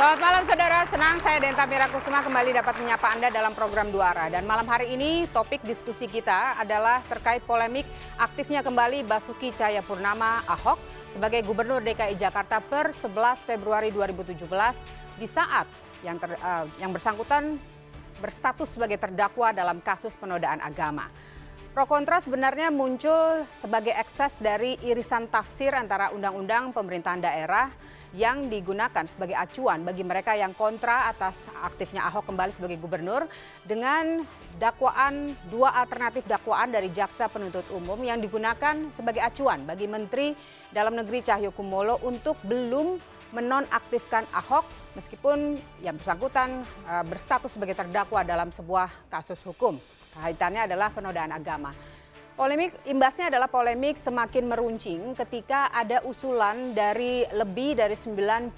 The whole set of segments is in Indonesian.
Selamat malam saudara, senang saya Denta Mirakusuma kembali dapat menyapa Anda dalam program Dua Arah. Dan malam hari ini topik diskusi kita adalah terkait polemik aktifnya kembali Basuki Cahayapurnama Ahok sebagai Gubernur DKI Jakarta per 11 Februari 2017 di saat yang bersangkutan berstatus sebagai terdakwa dalam kasus penodaan agama. Pro kontra sebenarnya muncul sebagai ekses dari irisan tafsir antara undang-undang pemerintahan daerah yang digunakan sebagai acuan bagi mereka yang kontra atas aktifnya Ahok kembali sebagai gubernur dengan dakwaan dua alternatif dakwaan dari jaksa penuntut umum yang digunakan sebagai acuan bagi Menteri Dalam Negeri Cahyokumolo untuk belum menonaktifkan Ahok meskipun yang bersangkutan berstatus sebagai terdakwa dalam sebuah kasus hukum. Kaitannya adalah penodaan agama. Imbasnya adalah polemik semakin meruncing ketika ada usulan dari lebih dari 90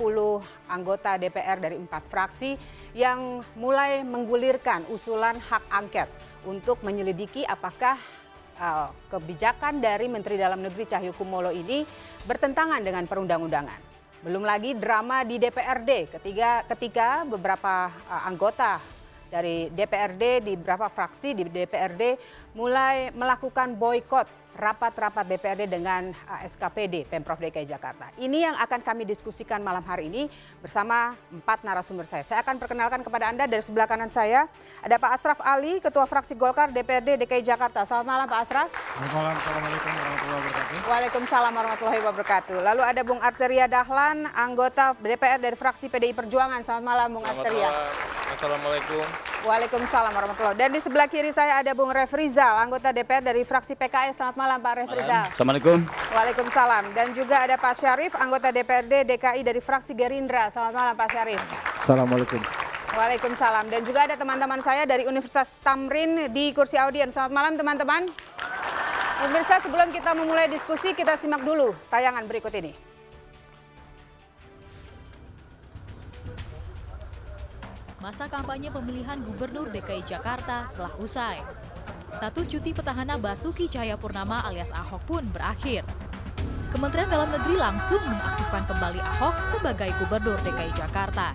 anggota DPR dari 4 fraksi yang mulai menggulirkan usulan hak angket untuk menyelidiki apakah kebijakan dari Menteri Dalam Negeri Cahyokumolo ini bertentangan dengan perundang-undangan. Belum lagi drama di DPRD ketika beberapa anggota dari DPRD di beberapa fraksi di DPRD mulai melakukan boikot rapat-rapat DPRD dengan SKPD Pemprov DKI Jakarta. Ini yang akan kami diskusikan malam hari ini bersama 4 narasumber saya. Saya akan perkenalkan kepada Anda dari sebelah kanan saya ada Pak Asraf Ali, Ketua Fraksi Golkar DPRD DKI Jakarta. Selamat malam Pak Asraf. Selamat malam, Assalamualaikum warahmatullahi wabarakatuh. Waalaikumsalam warahmatullahi wabarakatuh. Lalu ada Bung Arteria Dahlan, anggota DPR dari fraksi PDI Perjuangan. Selamat malam Bung Arteria. Assalamualaikum. Waalaikumsalam warahmatullahi. Dan di sebelah kiri saya ada Bung Refrizal, anggota DPR dari fraksi PKS. Selamat malam Pak Refrizal. Assalamualaikum. Waalaikumsalam. Dan juga ada Pak Syarif, anggota DPRD DKI dari fraksi Gerindra. Selamat malam Pak Syarif. Assalamualaikum. Waalaikumsalam. Dan juga ada teman-teman saya dari Universitas Tamrin di kursi audien. Selamat malam teman-teman. Pemirsa, sebelum kita memulai diskusi, kita simak dulu tayangan berikut ini. Masa kampanye pemilihan Gubernur DKI Jakarta telah usai. Status cuti petahana Basuki Cahayapurnama alias Ahok pun berakhir. Kementerian Dalam Negeri langsung mengaktifkan kembali Ahok sebagai Gubernur DKI Jakarta.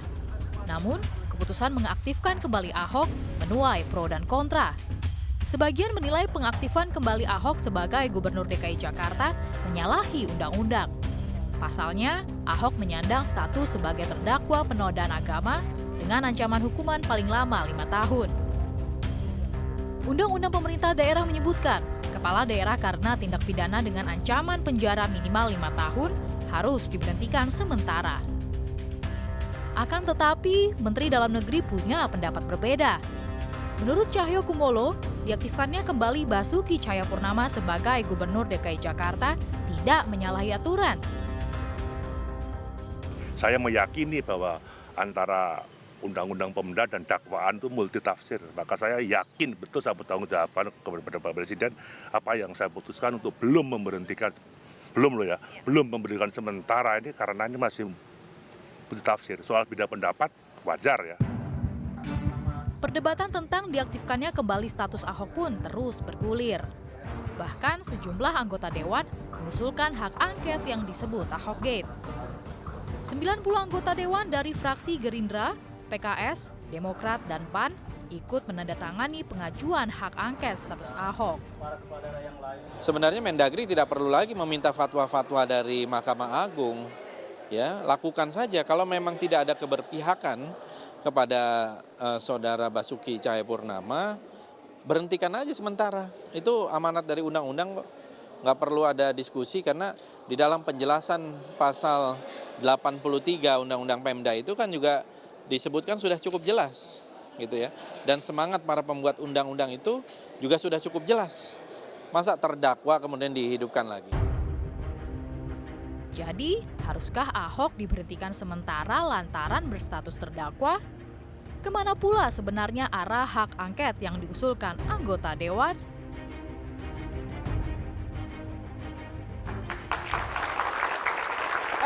Namun, keputusan mengaktifkan kembali Ahok menuai pro dan kontra. Sebagian menilai pengaktifan kembali Ahok sebagai Gubernur DKI Jakarta menyalahi undang-undang. Pasalnya, Ahok menyandang status sebagai terdakwa penodaan agama dengan ancaman hukuman paling lama 5 tahun. Undang-undang pemerintah daerah menyebutkan, kepala daerah karena tindak pidana dengan ancaman penjara minimal 5 tahun harus diberhentikan sementara. Akan tetapi, Menteri Dalam Negeri punya pendapat berbeda. Menurut Cahyokumolo, diaktifkannya kembali Basuki Cahayapurnama sebagai Gubernur DKI Jakarta tidak menyalahi aturan. Saya meyakini bahwa antara undang-undang pemda dan dakwaan itu multitafsir. Maka saya yakin betul saya bertanggung jawaban kepada Pak Presiden apa yang saya putuskan untuk belum memberikan sementara ini karena ini masih multitafsir. Soal beda pendapat wajar ya. Perdebatan tentang diaktifkannya kembali status Ahok pun terus bergulir. Bahkan sejumlah anggota dewan mengusulkan hak angket yang disebut Ahok Gate. 90 anggota dewan dari fraksi Gerindra, PKS, Demokrat, dan PAN ikut menandatangani pengajuan hak angket status Ahok. Sebenarnya Mendagri tidak perlu lagi meminta fatwa-fatwa dari Mahkamah Agung. Ya, lakukan saja kalau memang tidak ada keberpihakan kepada saudara Basuki Cahayapurnama, berhentikan aja sementara. Itu amanat dari undang-undang kok. Nggak perlu ada diskusi karena di dalam penjelasan pasal 83 Undang-Undang Pemda itu kan juga disebutkan sudah cukup jelas gitu ya. Dan semangat para pembuat undang-undang itu juga sudah cukup jelas. Masa terdakwa kemudian dihidupkan lagi. Jadi, haruskah Ahok diberhentikan sementara lantaran berstatus terdakwa? Kemana pula sebenarnya arah hak angket yang diusulkan anggota dewan?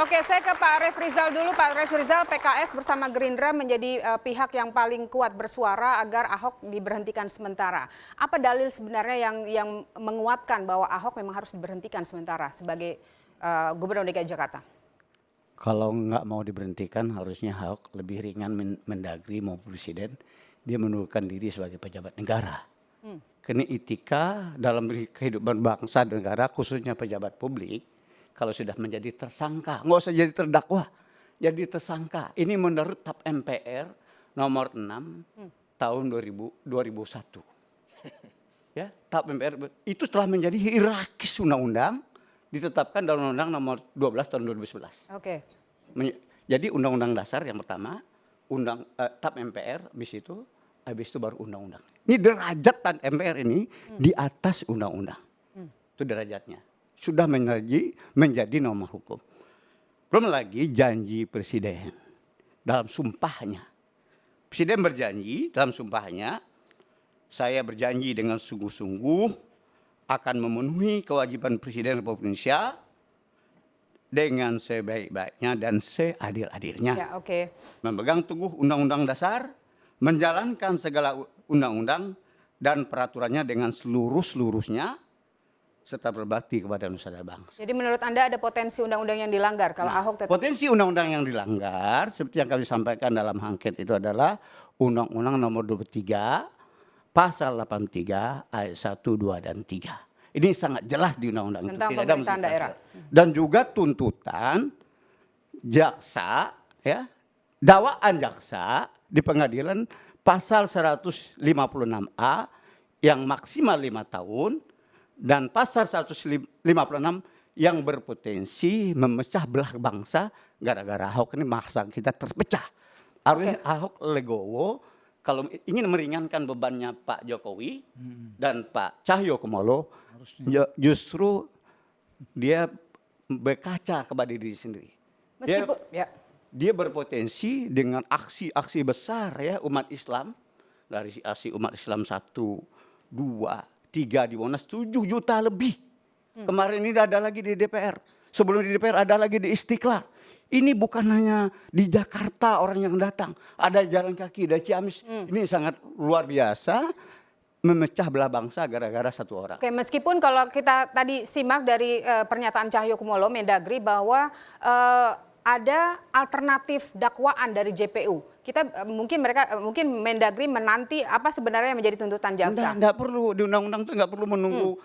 Oke, saya ke Pak Refrizal dulu. Pak Refrizal, PKS bersama Gerindra menjadi pihak yang paling kuat bersuara agar Ahok diberhentikan sementara. Apa dalil sebenarnya yang menguatkan bahwa Ahok memang harus diberhentikan sementara sebagai Gubernur DKI Jakarta? Kalau nggak mau diberhentikan harusnya Ahok lebih ringan Mendagri maupun Presiden. Dia mengundurkan diri sebagai pejabat negara. Karena etika dalam kehidupan bangsa dan negara khususnya pejabat publik. Kalau sudah menjadi tersangka, nggak usah jadi terdakwa. Jadi tersangka. Ini menurut TAP MPR nomor 6 tahun 2001. Ya, TAP MPR itu telah menjadi hierarkis undang-undang ditetapkan dalam Undang-Undang nomor 12 tahun 2011. Oke. Jadi Undang-Undang Dasar yang pertama, TAP MPR, habis itu baru Undang-Undang. Ini derajat MPR ini di atas Undang-Undang. Itu derajatnya. Sudah menjadi norma hukum. Belum lagi janji Presiden dalam sumpahnya. Presiden berjanji dalam sumpahnya, saya berjanji dengan sungguh-sungguh akan memenuhi kewajiban Presiden Republik Indonesia dengan sebaik-baiknya dan seadil-adilnya. Ya, oke. Memegang teguh Undang-Undang Dasar, menjalankan segala undang-undang dan peraturannya dengan seluruh-seluruhnya, serta berbakti kepada nusa dan bangsa. Jadi menurut Anda ada potensi undang-undang yang dilanggar kalau Ahok tetap... Potensi undang-undang yang dilanggar, seperti yang kami sampaikan dalam angket itu adalah Undang-Undang nomor 23, Pasal 83 ayat 1, 2, dan 3. Ini sangat jelas di undang-undang itu. Tentang pemerintahan daerah. Dan juga tuntutan jaksa, ya, dakwaan jaksa di pengadilan pasal 156A yang maksimal 5 tahun dan pasal 156 yang berpotensi memecah belah bangsa gara-gara Ahok ini maksa kita terpecah. Harusnya Ahok legowo. Kalau ingin meringankan bebannya Pak Jokowi dan Pak Cahyokumolo, justru dia berkaca kepada diri sendiri. Meskipun, dia berpotensi dengan aksi-aksi besar ya umat Islam, dari aksi umat Islam 1, 2, 3 di Monas 7 juta lebih. Kemarin ini ada lagi di DPR. Sebelum di DPR ada lagi di Istiqlal. Ini bukan hanya di Jakarta orang yang datang. Ada jalan kaki dari Ciamis. Ini sangat luar biasa memecah belah bangsa gara-gara satu orang. Oke, meskipun kalau kita tadi simak dari pernyataan Cahyokumolo Mendagri bahwa ada alternatif dakwaan dari JPU. Kita mungkin Mendagri menanti apa sebenarnya yang menjadi tuntutan jaksa. Enggak perlu di undang-undang itu enggak perlu menunggu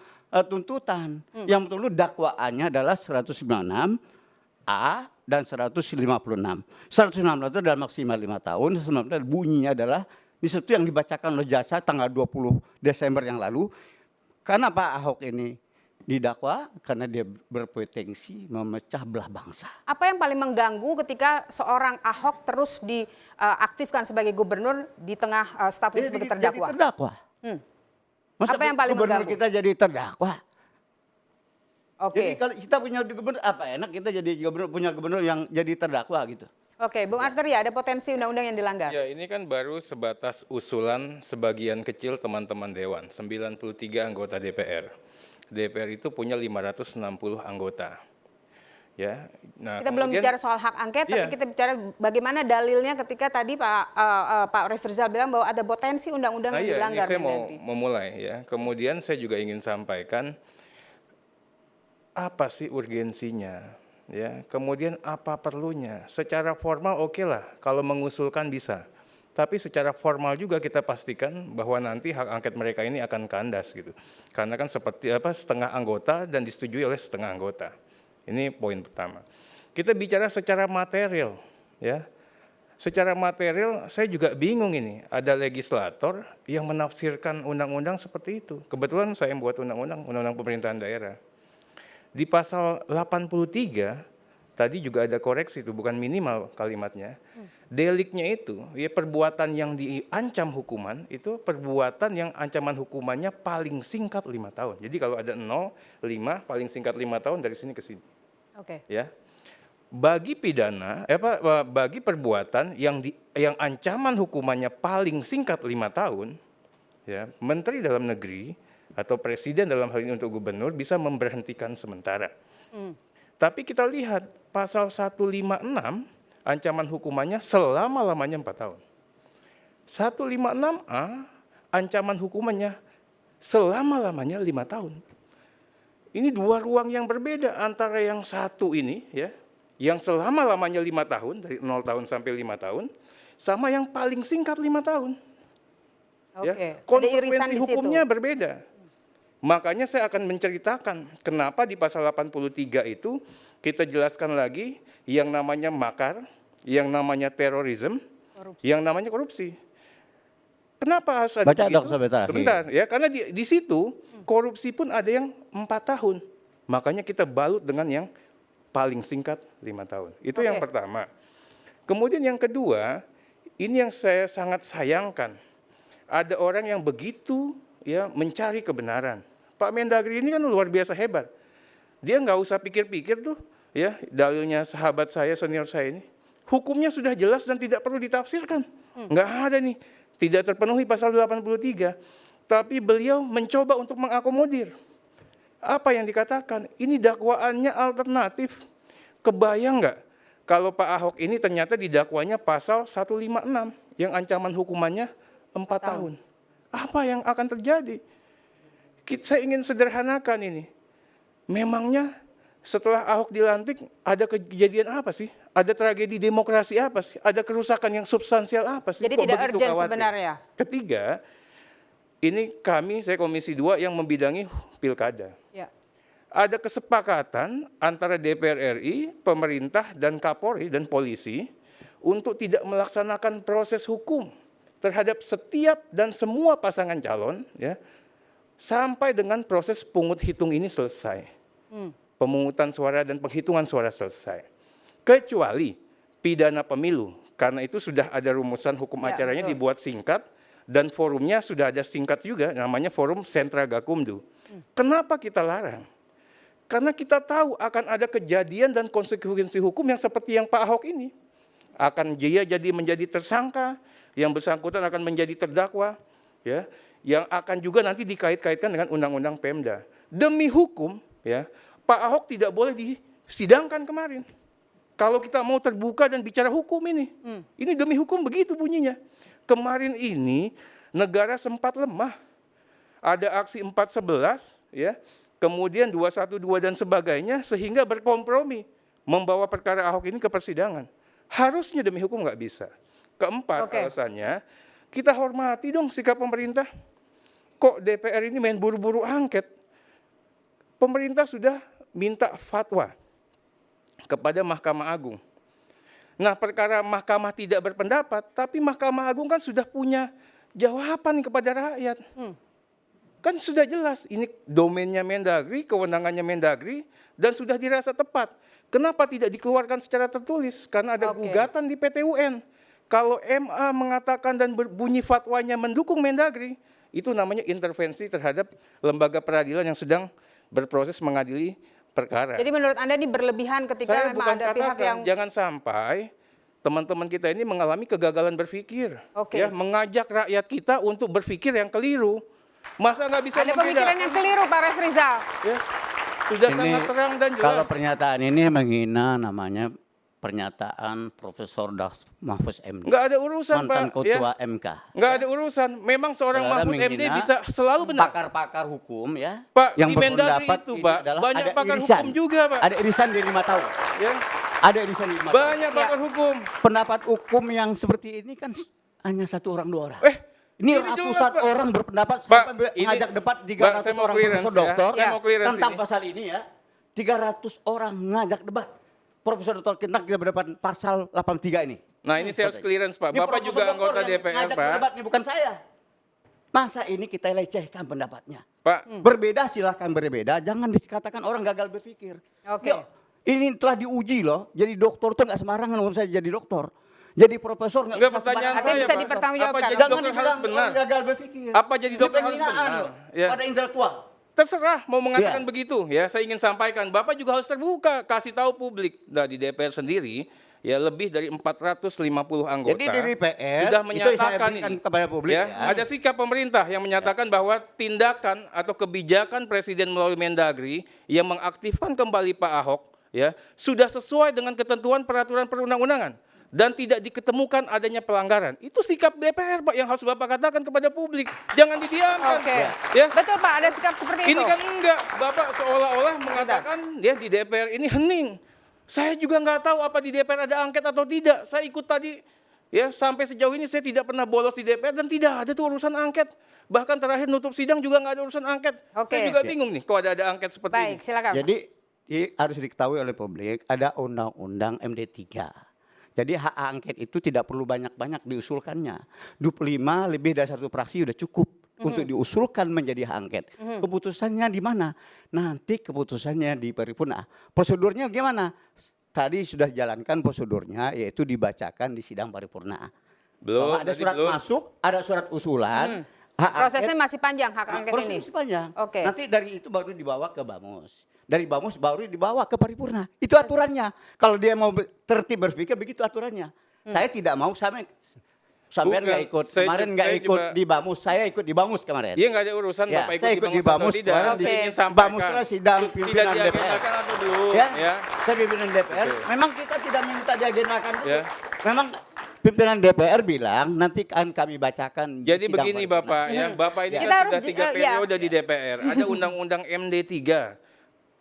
tuntutan. Yang perlu dakwaannya adalah 196A dan 156. 196 itu adalah maksimal 5 tahun, 196 bunyinya adalah di situ yang dibacakan oleh jaksa tanggal 20 Desember yang lalu. Karena Pak Ahok ini didakwa karena dia berpotensi memecah belah bangsa. Apa yang paling mengganggu ketika seorang Ahok terus diaktifkan sebagai gubernur di tengah status sebagai terdakwa? Jadi terdakwa. Masa apa yang paling gubernur mengganggu? kita jadi terdakwa? Oke. Jadi kalau kita punya gubernur, apa enak kita jadi punya gubernur yang jadi terdakwa gitu. Oke, Bung Arteria, ada potensi undang-undang yang dilanggar? Ya, ini kan baru sebatas usulan sebagian kecil teman-teman Dewan, 93 anggota DPR. DPR itu punya 560 anggota. Ya, nah, kita belum bicara soal hak angket, tapi kita bicara bagaimana dalilnya ketika tadi Pak Refrizal bilang bahwa ada potensi undang-undang yang dilanggar. Ini saya mau memulai ya. Kemudian saya juga ingin sampaikan apa sih urgensinya, ya. Kemudian apa perlunya? Secara formal oke lah, kalau mengusulkan bisa. Tapi secara formal juga kita pastikan bahwa nanti hak angket mereka ini akan kandas gitu. Karena kan seperti setengah anggota dan disetujui oleh setengah anggota. Ini poin pertama. Kita bicara secara material, ya. Secara material saya juga bingung ini. Ada legislator yang menafsirkan undang-undang seperti itu. Kebetulan saya membuat undang-undang pemerintahan daerah. Di pasal 83 tadi juga ada koreksi itu, bukan minimal kalimatnya. Deliknya itu, ya perbuatan yang diancam hukuman itu perbuatan yang ancaman hukumannya paling singkat 5 tahun. Jadi kalau ada 0, 5 paling singkat 5 tahun dari sini ke sini. Oke. Ya. Bagi pidana, bagi perbuatan yang ancaman hukumannya paling singkat 5 tahun, ya, Menteri Dalam Negeri atau Presiden dalam hal ini untuk gubernur bisa memberhentikan sementara. Tapi kita lihat pasal 156 ancaman hukumannya selama-lamanya 4 tahun. 156A ancaman hukumannya selama-lamanya 5 tahun. Ini dua ruang yang berbeda antara yang satu ini ya, yang selama-lamanya 5 tahun, dari 0 tahun sampai 5 tahun, sama yang paling singkat 5 tahun. Oke. Ya, Ada irisan konsekuensi di hukumnya situ. berbeda. Makanya saya akan menceritakan kenapa di pasal 83 itu kita jelaskan lagi yang namanya makar, yang namanya terorisme, yang namanya korupsi. Kenapa harus ada Baca begitu? dong sampai terakhir. Sebentar, ya, karena di situ korupsi pun ada yang 4 tahun. Makanya kita balut dengan yang paling singkat 5 tahun. Itu yang Oke. pertama. Kemudian yang kedua, ini yang saya sangat sayangkan. Ada orang yang begitu ya mencari kebenaran. Pak Mendagri ini kan luar biasa hebat. Dia nggak usah pikir-pikir tuh, ya dalilnya sahabat saya, senior saya ini. Hukumnya sudah jelas dan tidak perlu ditafsirkan. Nggak ada nih, tidak terpenuhi pasal 83. Tapi beliau mencoba untuk mengakomodir. Apa yang dikatakan? Ini dakwaannya alternatif. Kebayang nggak kalau Pak Ahok ini ternyata didakwanya pasal 156 yang ancaman hukumannya 4 tahun. Apa yang akan terjadi? Saya ingin sederhanakan ini. Memangnya setelah Ahok dilantik ada kejadian apa sih? Ada tragedi demokrasi apa sih? Ada kerusakan yang substansial apa sih? Jadi Kok tidak begitu urgent khawatir? sebenarnya. Ketiga, ini saya Komisi 2 yang membidangi pilkada. Ya. Ada kesepakatan antara DPR RI, pemerintah, dan Kapolri dan polisi untuk tidak melaksanakan proses hukum terhadap setiap dan semua pasangan calon, ya, sampai dengan proses pungut hitung ini selesai. Pemungutan suara dan penghitungan suara selesai. Kecuali pidana pemilu, karena itu sudah ada rumusan hukum Ya, acaranya betul. dibuat singkat, dan forumnya sudah ada singkat juga, namanya Forum Sentra Gakumdu. Kenapa kita larang? Karena kita tahu akan ada kejadian dan konsekuensi hukum yang seperti yang Pak Ahok ini. Akan dia jadi menjadi tersangka, yang bersangkutan akan menjadi terdakwa, ya, yang akan juga nanti dikait-kaitkan dengan Undang-Undang Pemda. Demi hukum, ya, Pak Ahok tidak boleh disidangkan kemarin. Kalau kita mau terbuka dan bicara hukum ini demi hukum begitu bunyinya. Kemarin ini negara sempat lemah. Ada aksi 4.11, ya, kemudian 212 dan sebagainya, sehingga berkompromi membawa perkara Ahok ini ke persidangan. Harusnya demi hukum nggak bisa. Keempat, Oke. alasannya, kita hormati dong sikap pemerintah. Kok DPR ini main buru-buru angket? Pemerintah sudah minta fatwa kepada Mahkamah Agung. Nah, perkara Mahkamah tidak berpendapat, tapi Mahkamah Agung kan sudah punya jawaban kepada rakyat. Kan sudah jelas, ini domainnya Mendagri, kewenangannya Mendagri, dan sudah dirasa tepat. Kenapa tidak dikeluarkan secara tertulis? Karena ada Oke. gugatan di PT UN. Kalau MA mengatakan dan berbunyi fatwanya mendukung Mendagri, itu namanya intervensi terhadap lembaga peradilan yang sedang berproses mengadili perkara. Jadi menurut Anda ini berlebihan ketika Saya memang bukan ada pihak katakan, yang jangan sampai teman-teman kita ini mengalami kegagalan berpikir. Oke. Ya, mengajak rakyat kita untuk berpikir yang keliru. Masa nggak bisa ada pemikiran yang keliru, Pak Refrizal. Ya, sudah Ini sangat terang dan jelas. Kalau pernyataan ini menghina namanya pernyataan Profesor Mahfuz MD. Nggak ada urusan, Mantan Pak. Ketua Ya. MK. Nggak ada urusan. Memang seorang Saudara Mahfud MD menghina bisa selalu benar. Pakar-pakar hukum ya. Pak, yang di Mendagri berpendapat itu, ini Pak, adalah banyak ada pakar irisan. hukum juga, Pak. Ada irisan di 5 tahun. Ya, Ada irisan di 5 tahun. banyak pakar hukum. Pendapat hukum yang seperti ini kan hanya 1 orang 2 orang. Ini ini ratusan jelas, Pak. orang berpendapat Pak, sampai ini- mengajak debat Pak, 300 saya mau orang clearance profesor ya. doktor Saya mau clearance tentang ini. pasal ini ya. 300 orang ngajak debat. Profesor doktor kita berdebat pasal 83 ini. Nah, ini saya harus clearance, Pak. Ini Bapak profesor juga doktor anggota yang DPR, ngajak Pak. berdebat, ini bukan saya. Masa ini kita lecehkan pendapatnya? Pak, Berbeda silahkan berbeda, jangan dikatakan orang gagal berpikir. Oke. Yuk, ini telah diuji loh, jadi dokter tuh nggak sembarangan kalau saya jadi dokter. Jadi profesor Enggak, bisa pertanyaan sembarangan. Artinya saya, bisa Pak. dipertanggungjawabkan. Apa jadi Jangan dokter harus dibilang benar? orang gagal berpikir. Apa jadi Ini dokter harus penghinaan benar? loh Ya. pada intelektual. Terserah mau mengatakan Iya. begitu, ya. Saya ingin sampaikan, Bapak juga harus terbuka, kasih tahu publik. Nah, di DPR sendiri, ya lebih dari 450 anggota. Jadi di DPR, sudah itu menyatakan saya berikan ini, kepada publik ya. Ada sikap pemerintah yang menyatakan bahwa tindakan atau kebijakan Presiden melalui Mendagri yang mengaktifkan kembali Pak Ahok, ya sudah sesuai dengan ketentuan peraturan perundang-undangan dan tidak diketemukan adanya pelanggaran. Itu sikap DPR, Pak, yang harus Bapak katakan kepada publik. Jangan didiamkan. Oke. Ya. Betul, Pak, ada sikap seperti Ini itu. kan enggak, Bapak seolah-olah mengatakan ya di DPR ini hening. Saya juga nggak tahu apa di DPR ada angket atau tidak. Saya ikut tadi, ya sampai sejauh ini saya tidak pernah bolos di DPR dan tidak ada tuh urusan angket. Bahkan terakhir nutup sidang juga nggak ada urusan angket. Oke. Saya juga bingung nih kalau ada angket seperti ini. Baik, silakan. Jadi harus diketahui oleh publik ada undang-undang MD3. Jadi hak angket itu tidak perlu banyak-banyak diusulkannya. 25 lebih dari satu fraksi sudah cukup untuk diusulkan menjadi hak angket. Keputusannya di mana? Nanti keputusannya di paripurna. Prosedurnya gimana? Tadi sudah jalankan prosedurnya, yaitu dibacakan di sidang paripurna. Belum, Bahwa ada tadi surat belum. masuk, ada surat usulan. Hak Prosesnya angket- masih panjang hak angket proses ini. masih panjang. Oke. Nanti dari itu baru dibawa ke Bamus. Dari Bamus baru dibawa ke paripurna. Itu aturannya. Kalau dia mau tertib berpikir begitu aturannya. Saya tidak mau sampai sampean Bukan, nggak ikut. saya Kemarin ju- nggak saya ikut juga- di Bamus. Saya ikut di Bamus kemarin. Iya nggak ada urusan Ya, Bapak saya ikut di Bamus atau tidak. kemarin di- Ingin Bamus sampaikan. adalah sidang Tidak pimpinan DPR. diagendakan atau belum? Ya, Ya. saya pimpinan DPR. Oke. Memang kita tidak minta diagendakan dulu. Ya. Memang pimpinan DPR bilang nanti akan kami bacakan. di Jadi sidang begini paripurna. Bapak, ya Bapak ini Kita kan harus sudah 3 ya. periode di DPR. Ada undang-undang MD3.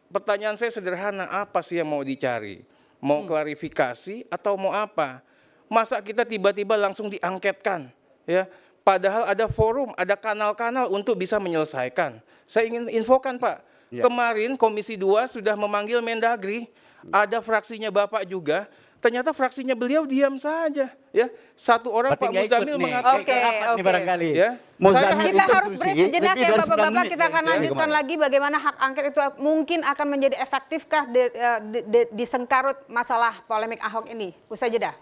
Pertanyaan saya sederhana, apa sih yang mau dicari? Mau klarifikasi atau mau apa? Masa kita tiba-tiba langsung diangketkan, ya? Padahal ada forum, ada kanal-kanal untuk bisa menyelesaikan. Saya ingin infokan Pak, Ya. kemarin Komisi 2 sudah memanggil Mendagri, ada fraksinya Bapak juga. Ternyata fraksinya beliau diam saja, ya. Satu orang Berarti Pak nggak ikut Muzamil nih, mengatakan, Oke, rapat nih oke. barangkali. Ya. Muzamil Kita itu harus tuh break sih, sejenak lebih ya dari 9 Bapak-Bapak. menit Kita akan ya. lanjutkan lagi bagaimana hak angket itu mungkin akan menjadi efektifkah di sengkarut masalah polemik Ahok ini. Usai jeda.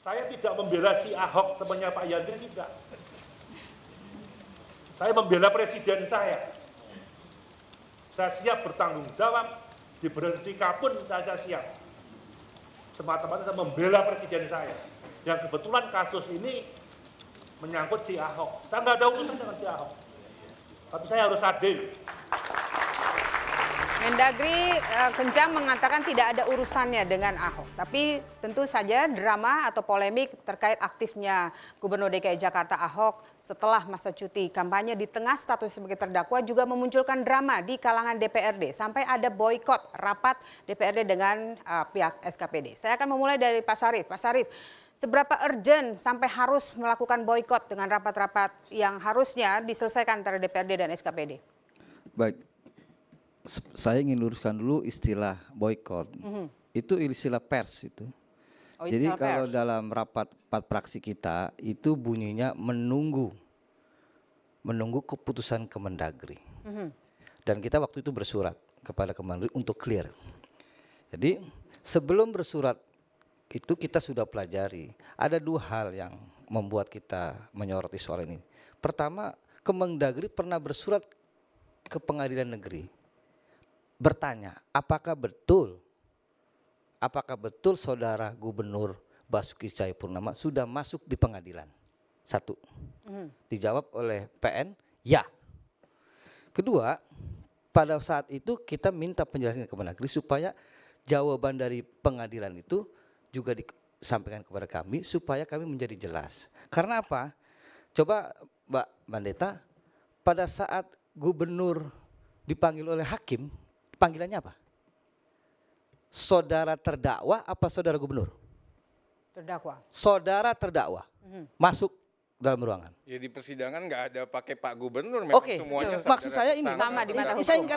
Saya tidak membela si Ahok temannya Pak Yandri, tidak. Saya membela presiden saya. Saya siap bertanggung jawab, diberhentikan pun saya siap. Semata-mata saya membela presiden saya. Yang kebetulan kasus ini menyangkut si Ahok. Saya nggak ada urusan dengan si Ahok. Tapi saya harus adil. Mendagri kencang mengatakan tidak ada urusannya dengan Ahok. Tapi tentu saja drama atau polemik terkait aktifnya Gubernur DKI Jakarta Ahok setelah masa cuti kampanye di tengah status sebagai terdakwa juga memunculkan drama di kalangan DPRD. Sampai ada boykot rapat DPRD dengan pihak SKPD. Saya akan memulai dari Pak Sarif. Pak Sarif, seberapa urgent sampai harus melakukan boykot dengan rapat-rapat yang harusnya diselesaikan antara DPRD dan SKPD? Baik, saya ingin luruskan dulu istilah boykot. Itu istilah pers itu. Oh, Jadi istilah kalau pers. dalam rapat 4 fraksi kita itu bunyinya menunggu keputusan Kemendagri. Dan kita waktu itu bersurat kepada Kemendagri untuk clear. Jadi sebelum bersurat itu kita sudah pelajari. Ada 2 hal yang membuat kita menyoroti soal ini. Pertama, Kemendagri pernah bersurat ke Pengadilan Negeri bertanya, apakah betul saudara Gubernur Basuki Cahayapurnama sudah masuk di pengadilan? 1. Dijawab oleh PN, ya. Kedua, pada saat itu kita minta penjelasan ke Kemendagri supaya jawaban dari pengadilan itu juga disampaikan kepada kami supaya kami menjadi jelas. Karena apa? Coba Mbak Mandeta, pada saat gubernur dipanggil oleh hakim, panggilannya apa? Saudara terdakwa apa saudara gubernur? Terdakwa. Saudara terdakwa masuk dalam ruangan. ya di persidangan nggak ada pakai Pak Gubernur, memang Oke, semuanya maksud saudara saya ini. tersangka. Sama di mata hukum. Saya ingin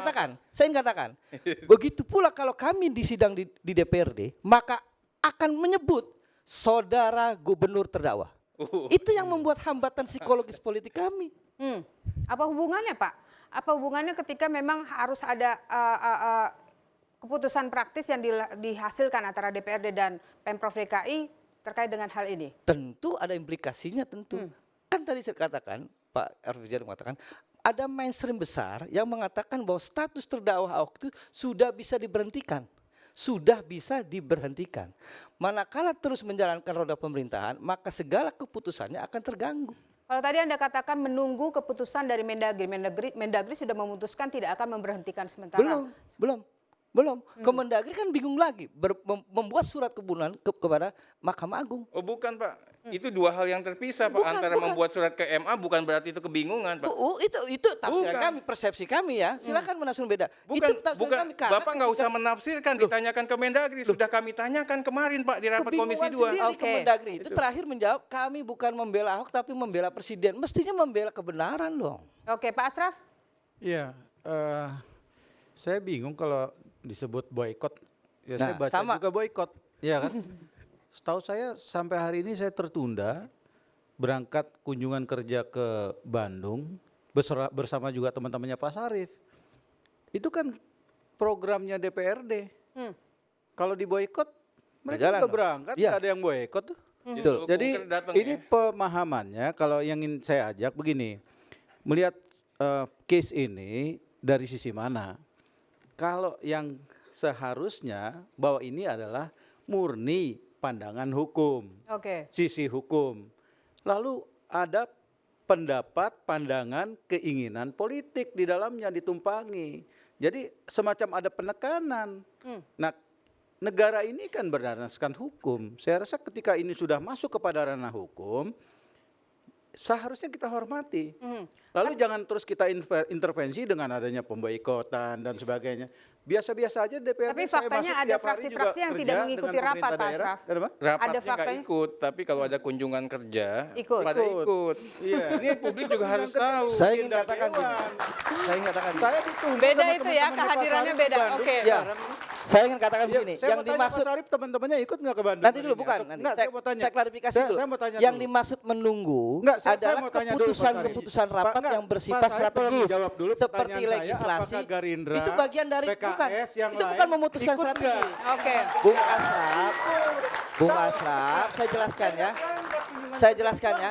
katakan. Begitu pula kalau kami di sidang di DPRD, maka akan menyebut saudara gubernur terdakwa. Itu yang membuat hambatan psikologis politik kami. Apa hubungannya Pak? Apa hubungannya ketika memang harus ada keputusan praktis yang dihasilkan antara DPRD dan Pemprov DKI terkait dengan hal ini? Tentu ada implikasinya tentu. Kan tadi saya katakan, Pak Arfijan mengatakan, ada mainstream besar yang mengatakan bahwa status terdakwa Ahok itu sudah bisa diberhentikan. Sudah bisa diberhentikan. Manakala terus menjalankan roda pemerintahan, maka segala keputusannya akan terganggu. Kalau tadi Anda katakan menunggu keputusan dari Mendagri, Mendagri sudah memutuskan tidak akan memberhentikan sementara. Belum. Belum. Kemendagri kan bingung lagi membuat surat kepada Mahkamah Agung. Oh bukan Pak, itu dua hal yang terpisah Pak. Bukan, Antara bukan. membuat surat ke MA bukan berarti itu kebingungan Pak. Itu tafsiran Bukan. kami, persepsi kami ya. Silakan menafsirkan beda. Bukan, Itu tafsiran bukan. kami. Karena Bapak nggak usah menafsirkan, ditanyakan ke Mendagri. Sudah kami tanyakan kemarin Pak di rapat Komisi 2. sendiri Oke. Kemendagri itu terakhir menjawab kami bukan membela Ahok tapi membela presiden. Mestinya membela kebenaran dong. Oke, Pak Asraf. Iya, saya bingung kalau disebut boykot. Ya saya Nah, baca sama. juga boykot, ya kan? Setahu saya sampai hari ini saya tertunda berangkat kunjungan kerja ke Bandung bersama juga teman-temannya Pak Sarif. Itu kan programnya DPRD. Kalau diboykot mereka Berjalan udah dong. berangkat, Iya. nggak ada yang boykot tuh. Betul. Jadi Datang, ini ya. pemahamannya kalau yang ingin saya ajak begini, melihat case ini dari sisi mana? Kalau yang seharusnya bahwa ini adalah murni pandangan hukum, Oke. sisi hukum. Lalu ada pendapat, pandangan, keinginan politik di dalamnya ditumpangi. Jadi semacam ada penekanan. Nah, negara ini kan berdasarkan hukum. Saya rasa ketika ini sudah masuk kepada ranah hukum, seharusnya kita hormati. Lalu jangan terus kita intervensi dengan adanya pemboikotan dan sebagainya. Biasa-biasa aja DPR. Tapi faktanya ada fraksi-fraksi yang tidak mengikuti rapat, Pak Asraf. Rapatnya nggak faktanya? ikut, tapi kalau ada kunjungan kerja, Ikut. pada ikut. Iya. Ini publik juga harus tahu. Saya ingin katakan gini. Saya ingin katakan gini. Saya ditunggu Beda sama itu ya, teman-teman di Pak kehadirannya Sarif beda. di Bandung. Oke. Ya, saya ingin katakan Iya, begini. saya Yang mau tanya dimaksud Pak Sarif teman-temannya ikut nggak ke Bandung? nanti dulu hari ini? bukan. Atau- Nanti Enggak, saya, mau tanya. saya klarifikasi dulu. Saya mau tanya Yang dulu. dimaksud menunggu Enggak, saya adalah mau tanya dulu, Pak Sarif. keputusan rapat Pak, enggak, yang bersifat Pak Sarif tolong strategis dijawab dulu seperti pertanyaan saya, legislasi. apakah Gerindra, Itu bagian dari PKS bukan. yang Itu lain bukan memutuskan ikut strategis. enggak? Oke. Bung Asraf, saya jelaskan ya. Saya jelaskan ya.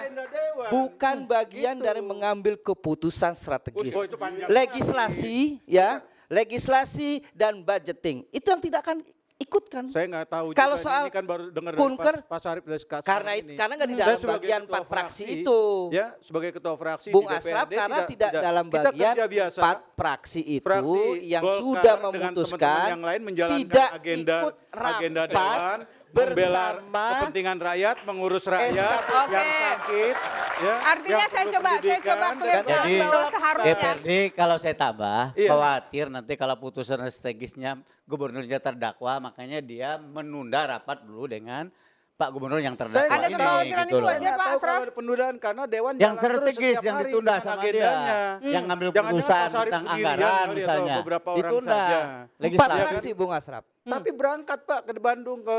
Bukan bagian dari mengambil keputusan strategis. Oh, itu panjang Legislasi ya, legislasi dan budgeting. Itu yang tidak akan ikutkan. Saya nggak tahu. Kalau juga, soal ini kan baru dengar kunker, dari Pak Sarif dari sekarang karena ini. karena nggak di Saya dalam sebagai bagian ketua 4 fraksi itu. Ya, sebagai ketua fraksi Bung di DPRD Asraf karena tidak dalam kita bagian kerja biasa. 4 fraksi itu Fraksi yang Golkar sudah dengan memutuskan teman-teman yang lain menjalankan tidak agenda ikut agenda rapat dewan, membela bersama kepentingan rakyat, mengurus rakyat SKP. yang Oke. sakit, ya. Artinya yang saya perlu coba pendidikan, clear dan- Jadi, bahwa seharusnya DPRD kalau saya tambah, Iya. khawatir nanti kalau putusan strategisnya gubernurnya terdakwa, makanya dia menunda rapat dulu dengan Pak Gubernur yang terdakwa Saya Ada ini. kekhawatiran gitu itu loh. aja, Nggak Pak tahu Asraf. kalau ada penundaan karena dewan Yang jalan terus strategis setiap yang hari ditunda dengan sama dia, agendanya. yang ngambil Jangan-jangan keputusan Pak Sarif tentang sendirian anggaran kali atau misalnya, beberapa orang ditunda. saja. 4 Legislasi. fraksi Bung Asraf. Tapi berangkat Pak ke Bandung ke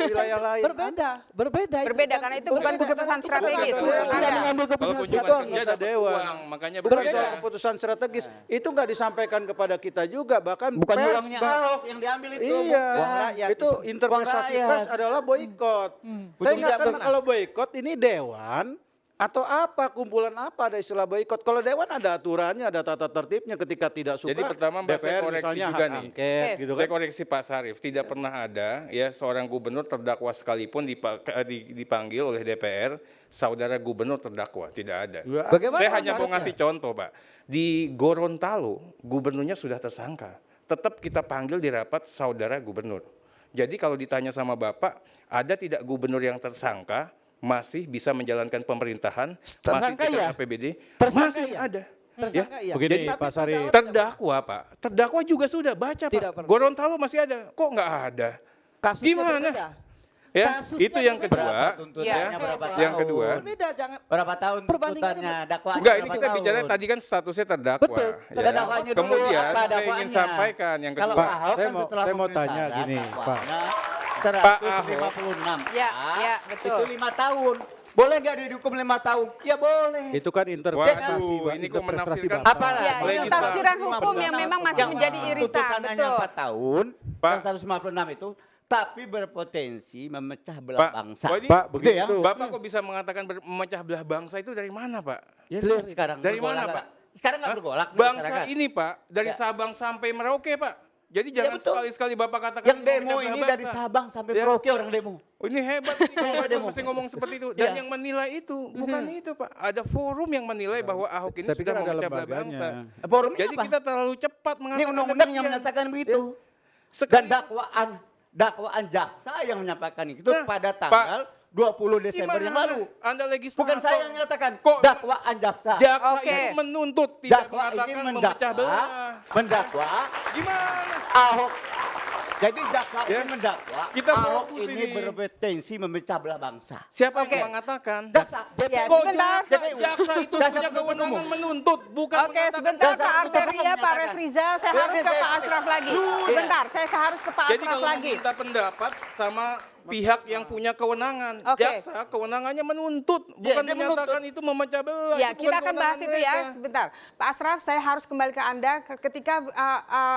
wilayah lain. Berbeda. Berbeda karena itu bukan keputusan strategis. bukan menurut Tidak Anda. mengambil Kalau keputusan kunjungan Itu strategis. kerja anggota dapat dewan. uang, makanya Bukan berbeda. soal keputusan strategis. Itu nggak disampaikan kepada kita juga, bahkan Bukan pers, uangnya Ahok yang diambil itu. Iya, Uang rakyat itu interpretasi Uang pers rakyat. adalah boykot. Saya Tidak ingatkan benar. kalau boykot ini dewan atau apa, kumpulan apa ada istilah boykot. Kalau dewan ada aturannya, ada tata tertibnya ketika tidak suka. Jadi pertama, Mbak, saya DPR koreksi misalnya juga hak nih. angket gitu Saya kan. koreksi Pak Sarif, tidak pernah ada ya seorang gubernur terdakwa sekalipun dipanggil oleh DPR, saudara gubernur terdakwa, tidak ada. Bagaimana Saya hanya mau syaratnya? ngasih contoh Pak, di Gorontalo gubernurnya sudah tersangka, tetap kita panggil di rapat saudara gubernur. Jadi kalau ditanya sama Bapak, ada tidak gubernur yang tersangka masih bisa menjalankan pemerintahan, Tersangka masih ya? tidak APBD, Tersangka masih ya? ada. Tersangka ya. Begini, Tapi Pak Sarif. Terdakwa Pak, terdakwa juga sudah baca Tidak Pak. pernah. Gorontalo masih ada, kok nggak ada? Kasusnya Gimana? berbeda. Ya, Kasusnya itu yang berbeda. kedua. Berapa tuntutannya, Ya. berapa Yang tahun? kedua. Berbeda, jangan. Berapa tahun Perbandingannya tuntutannya, dakwaannya Enggak, ini berapa kita tahun? bicara tadi kan statusnya terdakwa. Betul, ya. Dakwanya dulu, Kemudian apa saya ingin dakwaannya? sampaikan yang Kalau kedua. Pak, Ahok saya kan mau- setelah saya mau memenuhi tanya syarat, gini, dakwaannya Pak 156 Ya, Pak. ya, betul. Itu 5 tahun. Boleh nggak dihukum 5 tahun? Ya boleh. Itu kan interpretasi, Waduh, Pak. ini kok Interpretasi menafsirkan Bapak. Apalah? Ya, Boleh itu kita- tafsiran hukum yang memang masih Yang menjadi irisan. tuntutannya Betul. 4 tahun, Pak. yang 156 itu, tapi berpotensi memecah belah Pak, bangsa. oh, ini- Pak, Gitu ya? begitu. Bapak kok bisa mengatakan memecah belah bangsa itu dari mana, Pak? Ya, sekarang Dari bergolak, mana, Pak? Pak? Sekarang nggak Hah? bergolak nih Bangsa masyarakat. ini, Pak, dari Ya. Sabang sampai Merauke, Pak. Jadi jangan betul. sekali-sekali Bapak katakan Yang memecah demo belah ini bangsa. dari Sabang sampai Ya. Merauke orang demo. Oh, ini hebat nih kalau Bapak demo. mesti ngomong seperti itu. Dan Iya. yang menilai itu bukan itu, Pak. Ada forum yang menilai bahwa Ahok ini Saya pikir sudah ada memecah belah lembaganya. bangsa. Forumnya Jadi apa? kita terlalu cepat Ini mengatakan undang-undang yang demikian. menyatakan begitu. Dan dakwaan jaksa yang menyampaikan itu Nah, pada tanggal 20 Desember yang Gimana? lalu. Anda legislator. Bukan saya yang menyatakan, Kok dakwaan jaksa. jaksa Oke. itu menuntut, tidak Dakwa ini mengatakan memecah belah. mendakwa Gimana? Ahok. Jadi jaksa Ya. ini mendakwa Kita Ahok fokus ini ini. berpotensi memecah belah bangsa. Siapa Oke. yang mengatakan? Jaksa, Ya, Kok sebentar. jaksa itu Dasar punya penuntut kewenangan umum. menuntut, bukan Oke, mengatakan. sebentar Dasar Pak penuntut umum Arteria, Pak menyatakan. Refrizal, saya Berarti harus ke saya- Pak Asraf lagi. Iya. Sebentar, saya harus ke Pak Jadi Asraf kalau lagi. minta pendapat sama pihak yang punya kewenangan, Oke. jaksa kewenangannya menuntut, bukan dia menyatakan itu memecah belah. Ya, itu kita bukan akan bahas kewenangan itu ya. mereka. Sebentar. Pak Asraf, saya harus kembali ke Anda ketika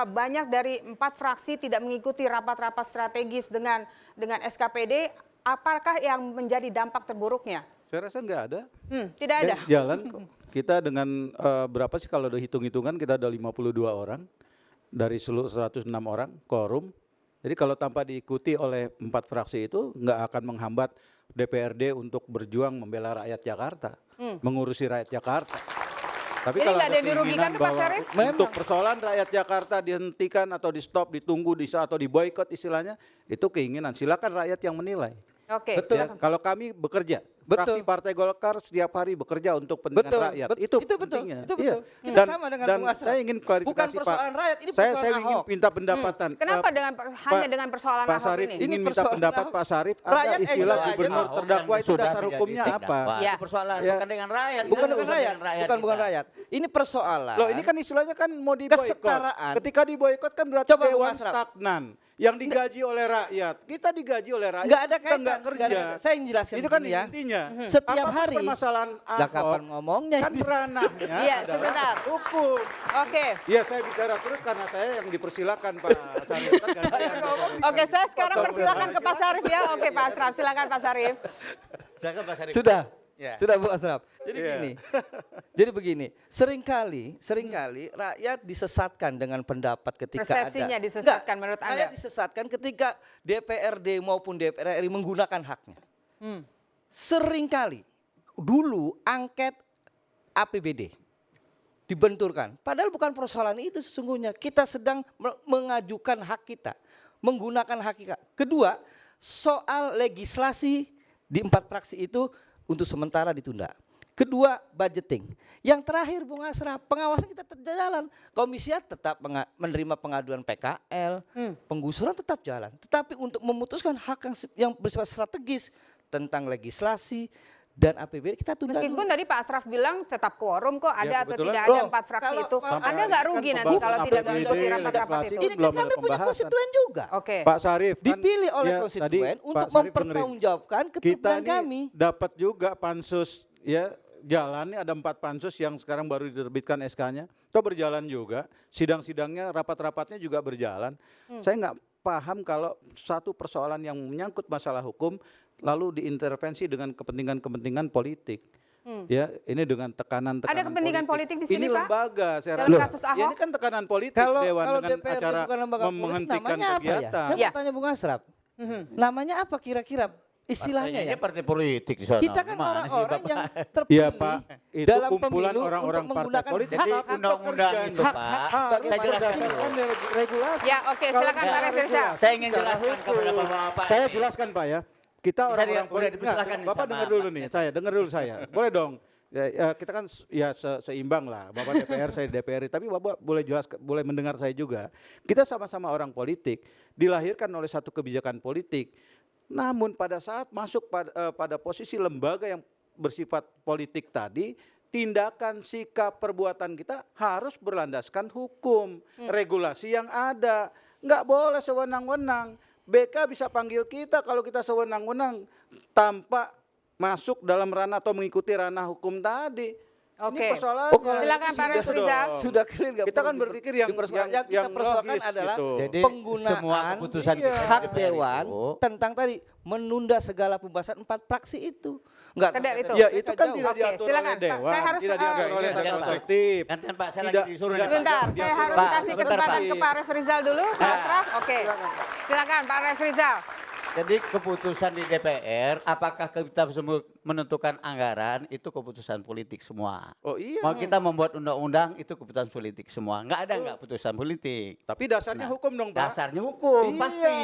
banyak dari 4 fraksi tidak mengikuti rapat-rapat strategis dengan SKPD, apakah yang menjadi dampak terburuknya? Saya rasa nggak ada. Tidak ada. Jalan kok. Kita dengan berapa sih kalau udah hitung-hitungan kita ada 52 orang dari seluruh 106 orang quorum. Jadi kalau tanpa diikuti oleh 4 fraksi itu nggak akan menghambat DPRD untuk berjuang membela rakyat Jakarta, mengurusi rakyat Jakarta. Tapi Jadi kalau nggak ada yang dirugikan keinginan tuh, Pak bahwa Syarif? untuk persoalan rakyat Jakarta dihentikan atau di stop, ditunggu, atau diboikot istilahnya, itu keinginan. Silakan rakyat yang menilai. Oke. Betul. Ya, kalau kami bekerja, Betul. fraksi Partai Golkar setiap hari bekerja untuk kepentingan Betul, rakyat. itu betul, pentingnya. itu betul. Iya. Kita sama dengan dan Bung Asraf. saya ingin klarifikasi Bukan persoalan Pak. rakyat, ini saya persoalan ingin Ahok. minta pendapatan. Kenapa hanya dengan persoalan Pak Ahok Sarif ini? ingin Ini minta persoalan pendapat Ahok. Pak Sarif. Rakyat Ada istilah enjoy aja gubernur kok. terdakwa itu Sudah dasar menjadi hukumnya apa? terdakwa. Ya. Itu persoalan Ya. bukan dengan rakyat. Bukan Ini dengan urusan rakyat, dengan bukan kita. rakyat. Ini persoalan. Loh ini kan istilahnya kan mau diboikot. Kesetaraan. Ketika diboikot kan berarti Coba Bung dewan Asraf. stagnan yang digaji oleh rakyat. Kita digaji oleh rakyat. Nggak ada kita kaitan. nggak nggak ada kerja. kaitan. Saya ingin jelaskan Itu kan begini ya. intinya. Setiap Apapun hari. permasalahan Lah kapan Ahok ngomongnya kan ini? ranahnya Iya, adalah sebentar. hukum. Oke. Ya saya bicara terus karena saya yang dipersilakan Pak Sarif. Kan gantian. Oke, saya sekarang persilakan ke Pak Sarif ya. Oke, Pak Asraf, silakan Pak Sarif. Silakan Pak Sarif. Sudah. Ya. Sudah Bu Asraf. Jadi Iya. gini. Jadi begini, seringkali rakyat disesatkan dengan pendapat ketika Persepsinya ada. disesatkan menurut Anda? Rakyat disesatkan ketika DPRD maupun DPR RI menggunakan haknya. Seringkali dulu angket APBD dibenturkan. Padahal bukan persoalan itu sesungguhnya. Kita sedang mengajukan hak kita, menggunakan hak kita. Kedua, soal legislasi di 4 fraksi itu untuk sementara ditunda. Kedua, budgeting. Yang terakhir Bung Asraf, pengawasan kita tetap jalan. Komisi tetap menerima pengaduan PKL, penggusuran tetap jalan. Tetapi untuk memutuskan hak yang bersifat strategis tentang legislasi dan APBD kita tunda Meskipun dulu. tadi Pak Asraf bilang tetap quorum kok ada atau kebetulan. tidak ada Loh, 4 fraksi kalau- itu. kalau- Anda nggak rugi kan nanti pembahasan kalau tidak APBD, mengikuti rapat-rapat legislasi itu. Ini kan belum kami ada punya pembahasan. konstituen juga. Oke. Pak Sarif kan, Dipilih oleh ya, konstituen tadi untuk Pak Sarif dengerin. mempertanggungjawabkan Kita keturunan ini kami. dapat juga pansus ya jalannya ada 4 pansus yang sekarang baru diterbitkan SK-nya. Itu berjalan juga, sidang-sidangnya, rapat-rapatnya juga berjalan. Saya nggak paham kalau satu persoalan yang menyangkut masalah hukum lalu diintervensi dengan kepentingan-kepentingan politik. Ya, ini dengan tekanan-tekanan Ada kepentingan politik di sini, ini Pak? lembaga saya Dalam rasa. kasus Ya, Ahok? ini kan tekanan politik Kalau Dewan dengan DPRD acara bukan lembaga politik, menghentikan namanya apa ya? kegiatan. Saya Ya. mau tanya Bung Asraf. Namanya apa kira-kira istilahnya Partainya ya? ini partai politik di sana. Kita kan Gimana sih, orang-orang Bapak? yang terpilih Iya Pak, itu dalam kumpulan pemilu orang-orang untuk partai menggunakan politik. Jadi hak undang-undang pekerjaan. itu hak- Pak, hak saya bagaimana jelaskan sih? dulu. Regulasi. Ya, oke, Kalau silakan nggak Pak Refri Rizal. regulasi Saya ingin secara jelaskan hukum. kepada Bapak Saya ini. jelaskan Pak ya. Kita Bisa orang-orang udah politik. dipersilakan nih Bapak sama dengar dulu Pak. nih, dengar dulu saya. Boleh dong. Ya, kita kan ya seimbang lah. Bapak DPR, saya DPR. Tapi Bapak boleh jelaskan, boleh mendengar saya juga. Kita sama-sama orang politik, dilahirkan oleh satu kebijakan politik. Namun pada saat masuk pada posisi lembaga yang bersifat politik tadi, tindakan, sikap, perbuatan kita harus berlandaskan hukum, regulasi yang ada. Nggak boleh sewenang-wenang. BK bisa panggil kita kalau kita sewenang-wenang tanpa masuk dalam ranah atau mengikuti ranah hukum tadi. Oke. Ini persoalannya. Silakan Pak Gitu Refri Rizal. dong. Sudah clear nggak Kita perlu kan berpikir yang yang kita persoalkan logis adalah gitu. Jadi penggunaan semua keputusan kita di hak DPR dewan itu, tentang tadi menunda segala pembahasan 4 fraksi itu. Enggak Tidak itu. Ya itu kan jauh. tidak Oke, diatur silakan, oleh Pak. dewan, Saya harus, tidak diatur oleh Enggak, tata Pak. tertib. Gantian Pak, saya Tidak- lagi disuruh nih. tidak- Sebentar, diatur saya harus Pak, kasih sebentar, kesempatan Pak. ke Pak Refri Rizal dulu, Pak Asraf. Oke. Silakan Pak Refri Rizal. Jadi keputusan di DPR, apakah kita menentukan anggaran, itu keputusan politik semua. Oh iya. Mau kita membuat undang-undang, itu keputusan politik semua. Nggak ada nggak putusan politik. Tapi dasarnya hukum dong, Pak. Dasarnya hukum, Iya, pasti.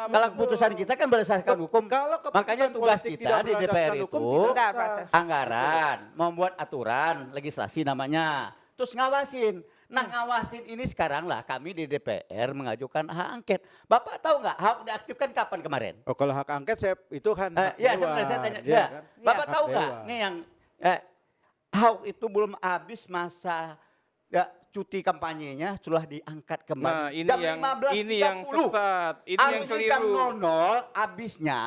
Kalau betul. keputusan kita kan berdasarkan hukum. Kalau keputusan Makanya tugas politik kita tidak di DPR berdasarkan itu hukum, tidak Bentar, bisa. Pak Syarif. anggaran, membuat aturan, legislasi namanya. Terus ngawasin. Nah ngawasin ini sekarang lah kami di DPR mengajukan hak angket. Bapak tahu nggak hak diaktifkan kapan kemarin? Oh, kalau hak angket itu kan hak Ya dewan. sebenarnya saya tanya. Iya Ya. kan? Bapak Hak tahu nggak? dewan. Nih yang Ahok itu belum habis masa cuti kampanyenya sudah diangkat kembali. Nah, ini Jam yang 15.30. sesat, ini yang Harusnya jam keliru. 00 habisnya.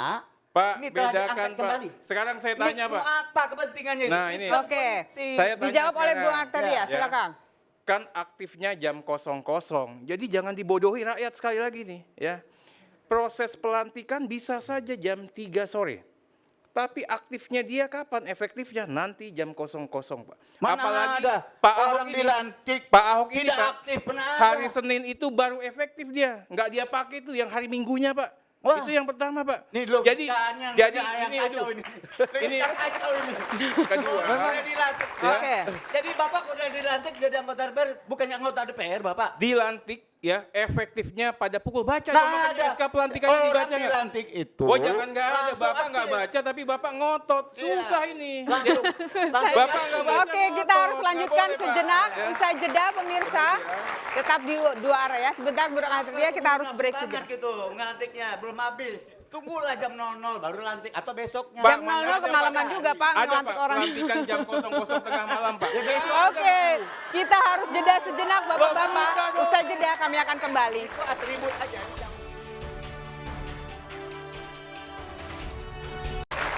Pak, ini telah bedakan diangkat Pak. kembali. Sekarang saya tanya Ini Pak. apa kepentingannya Nah, itu? ini. Itu Oke. politik. Saya tanya Dijawab oleh sekarang. Bung Arteria, Ya. silakan. Kan aktifnya jam 00. Jadi jangan dibodohi rakyat sekali lagi nih ya. Proses pelantikan bisa saja jam 3 sore. Tapi aktifnya dia kapan? Efektifnya nanti jam 00, Pak. Mana Apalagi ada Pak Ahok orang ini, dilantik Pak Ahok ini tidak Pak, aktif, pernah ada. hari Senin itu baru efektif dia. Nggak dia pakai itu yang hari Minggunya, Pak. Wah. Itu yang pertama, Pak. Nih loh, jadi yang ini kacau aduh. ini. Ini kacau ini. kedua. Udah dilantik. Ya. Oke. Jadi Bapak udah dilantik jadi anggota DPR, bukannya anggota DPR Bapak. Dilantik ya efektifnya pada pukul baca Nah, dong makanya ada. SK pelantikannya Orang dibaca nggak? dilantik itu. Oh jangan nggak ada, langsung Bapak nggak aktif. baca tapi Bapak ngotot, Iya. susah ini. Langsung. langsung Bapak aktif. nggak baca. Oke, kita ngotot. harus Nggak lanjutkan boleh, Pak. sejenak. Ya. Usai jeda pemirsa, tetap di dua arah ya. Sebentar Bung Arteria, kita harus break Nafsu sejenak. banget gitu, ngelantiknya belum habis. Tunggulah jam 00 baru lantik atau besoknya. Jam 00 kemalaman juga Pak, Ada ngelantik Pak, orang. pelantikan jam 00 tengah malam Pak. Oke, kita harus jeda sejenak Bapak-Bapak. Usai jeda kami akan kembali. Itu atribut aja.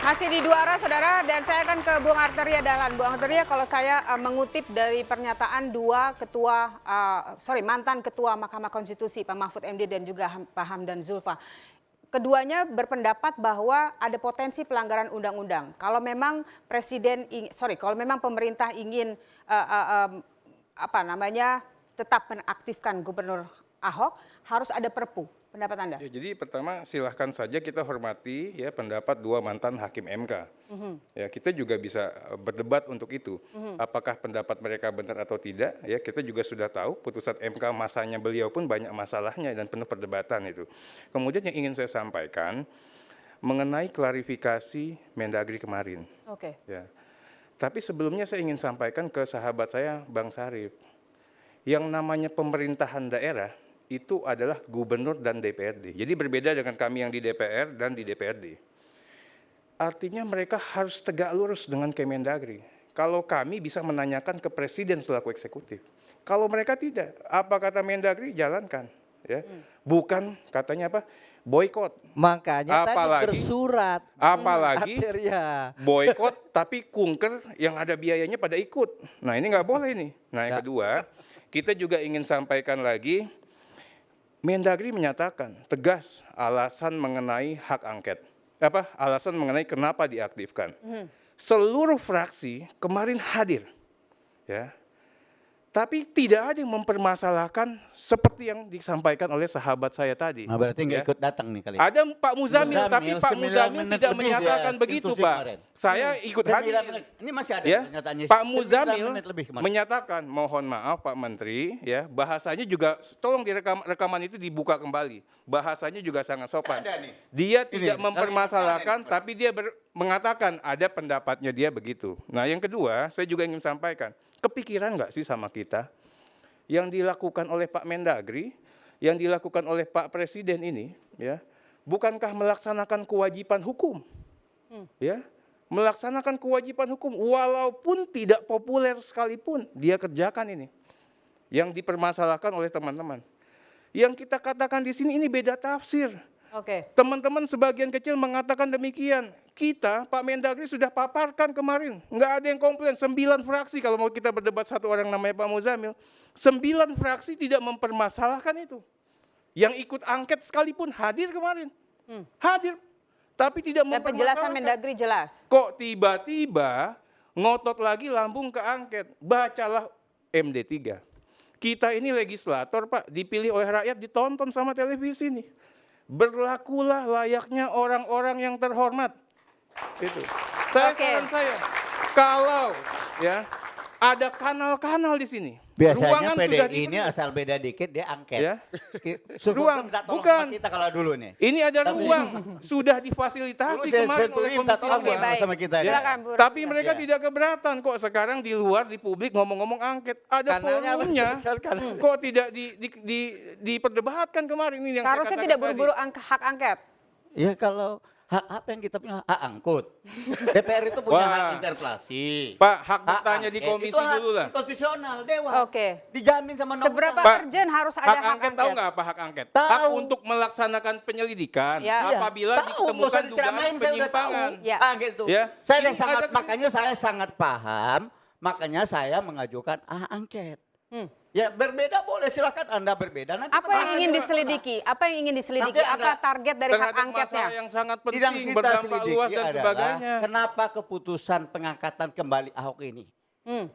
Masih di dua arah saudara dan saya akan ke Bung Arteria Dahlan. Bung Arteria, kalau saya mengutip dari pernyataan mantan ketua Mahkamah Konstitusi Pak Mahfud MD dan juga Pak Hamdan Zulfa. Keduanya berpendapat bahwa ada potensi pelanggaran undang-undang. Kalau memang kalau memang pemerintah ingin tetap mengaktifkan Gubernur Ahok, harus ada Perpu. Pendapat Anda? Ya, jadi pertama silahkan saja kita hormati ya pendapat dua mantan hakim MK. Ya kita juga bisa berdebat untuk itu. Apakah pendapat mereka benar atau tidak? Ya kita juga sudah tahu putusan MK masanya beliau pun banyak masalahnya dan penuh perdebatan itu. Kemudian yang ingin saya sampaikan mengenai klarifikasi Mendagri kemarin. Oke. Ya. Tapi sebelumnya saya ingin sampaikan ke sahabat saya Bang Syarif. Yang namanya pemerintahan daerah itu adalah gubernur dan DPRD. Jadi berbeda dengan kami yang di DPR dan di DPRD. Artinya mereka harus tegak lurus dengan Kemendagri. Kalau kami bisa menanyakan ke presiden selaku eksekutif. Kalau mereka tidak, apa kata Mendagri jalankan. Ya. Bukan katanya apa? Boykot. Makanya tadi Apalagi- bersurat. Apalagi Arteria. boykot tapi kunker yang ada biayanya pada ikut. Nah ini nggak boleh nih. Nah yang Nggak. kedua, kita juga ingin sampaikan lagi, Mendagri menyatakan tegas alasan mengenai hak angket. Alasan mengenai kenapa diaktifkan. Seluruh fraksi kemarin hadir. Ya. Tapi tidak ada yang mempermasalahkan seperti yang disampaikan oleh sahabat saya tadi. Nah, berarti nggak Ya. ikut datang nih kali. Ada Pak Muzamil, tapi Pak 9 Muzamil menit tidak lebih menyatakan dia begitu instruksi Pak. kemarin. Saya ikut 9 hadir. menit. Ini masih ada Ya, pernyataannya. Pak 9 Muzamil menit lebih kemarin. menyatakan, mohon maaf Pak Menteri, ya bahasanya juga tolong rekaman itu dibuka kembali. Bahasanya juga sangat sopan. Ada nih. Dia Ini, tidak kalau mempermasalahkan, ini, tapi dia mengatakan ada pendapatnya dia begitu. Nah yang kedua, saya juga ingin sampaikan, kepikiran nggak sih sama kita? Yang dilakukan oleh Pak Mendagri, yang dilakukan oleh Pak Presiden ini, ya, bukankah melaksanakan kewajiban hukum? Ya, melaksanakan kewajiban hukum walaupun tidak populer sekalipun dia kerjakan ini. Yang dipermasalahkan oleh teman-teman. Yang kita katakan di sini ini beda tafsir. Oke. Teman-teman sebagian kecil mengatakan demikian. Kita, Pak Mendagri sudah paparkan kemarin. Nggak ada yang komplain. 9 fraksi, kalau mau kita berdebat satu orang namanya Pak Muzamil. 9 fraksi tidak mempermasalahkan itu. Yang ikut angket sekalipun hadir kemarin. Hadir. Tapi tidak Dan penjelasan mempermasalahkan. Mendagri jelas. Kok tiba-tiba ngotot lagi lambung ke angket. Bacalah MD3. Kita ini legislator Pak, dipilih oleh rakyat, ditonton sama televisi nih. berlakulah layaknya orang-orang yang terhormat. Itu. Saran saya, kalau ya ada kanal-kanal di sini. Biasanya ruangan sudah PDI ini asal beda dikit dia angket. Ya. Ruang minta tolong bukan. sama kita kalau dulu nih. Ini ada ruang sudah difasilitasi kemarin oleh minta Komisi tolong Oke, baik. sama kita. Ya, Silakan, Bu tapi Raffi. mereka Ya. tidak keberatan kok sekarang di luar di publik ngomong-ngomong angket. Ada Kanalnya apa? forumnya. Kanal. Kok tidak diperdebatkan kemarin ini yang saya Seharusnya katakan tidak tadi. buru-buru hak angket. Ya kalau hak apa yang kita punya? Hak angkut. DPR itu punya Wah. hak interpelasi. Pak, hak bertanya di angket komisi itu hak dulu lah. konstitusional, Dewan. Oke. Dijamin sama undang-undang. Seberapa Pak, urgent harus ada Hak hak angket tahu nggak apa hak angket? Tahu. Hak untuk melaksanakan penyelidikan Ya. apabila Tahu, nggak usah ditemukan dugaan diceramain, saya udah tahu. penyimpangan. Ya. Gitu. Ya. Saya Ini sangat ada- makanya saya sangat paham, makanya saya mengajukan hak angket. Ya berbeda boleh, silakan Anda berbeda. Nanti Apa yang makanya ingin di- diselidiki? Apa yang ingin diselidiki? Nanti ada Apa target dari hak Terhadap angketnya? masalah yang sangat Yang penting, kita berdampak selidiki luas dan adalah sebagainya. kenapa keputusan pengangkatan kembali Ahok ini. Hmm.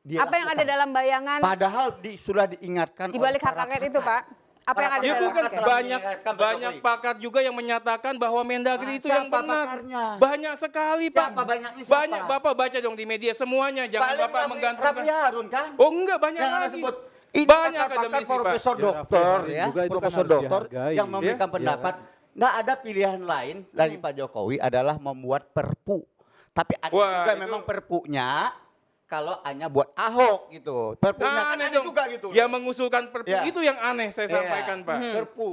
Dia Apa yang ada lakukan. dalam bayangan Padahal sudah diingatkan di balik oleh hak para angket itu, Pak? Apa yang ada Ya Para dalam bukan pakar angket? telah banyak mengingatkan Pak banyak Jokowi. pakar juga yang menyatakan bahwa Mendagri itu yang Siapa benar. pakarnya? Banyak sekali, Pak. Siapa banyaknya siapa? Banyak, Bapak baca dong di media semuanya, jangan Paling Bapak Raffi menggantungkan. Harun kan? Oh enggak, banyak Yang Anda lagi. sebut. Ini Banyak pakar-pakar akademisi, Pak. profesor Ya, doktor Raffi Harun ya, juga itu kan profesor harus doktor dihargai. yang memberikan Ya. pendapat. Nggak ada pilihan lain dari Pak Jokowi adalah membuat perpu. Tapi ada Wah, juga itu- memang perpunya kalau hanya buat Ahok gitu. Perpunya kan Aneh ada dong. juga gitu. Yang mengusulkan perpu Ya. itu yang aneh saya Iya. sampaikan, Pak. Perpu.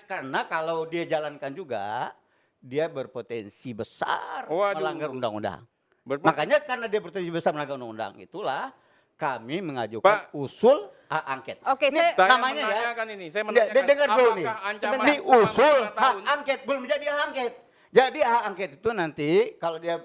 Karena kalau dia jalankan juga, dia berpotensi besar Waduh. melanggar undang-undang. Berpo- Makanya karena dia berpotensi besar melanggar undang-undang, itulah kami mengajukan Pak. usul hak angket. Oke, Ini saya- Saya namanya ya. menanyakan ini, saya Dia menanyakan dengar dulu nih. apakah ancaman Sebentar. Ini hukuman usul 5 hak tahun? angket belum jadi hak angket. Jadi hak angket itu nanti kalau dia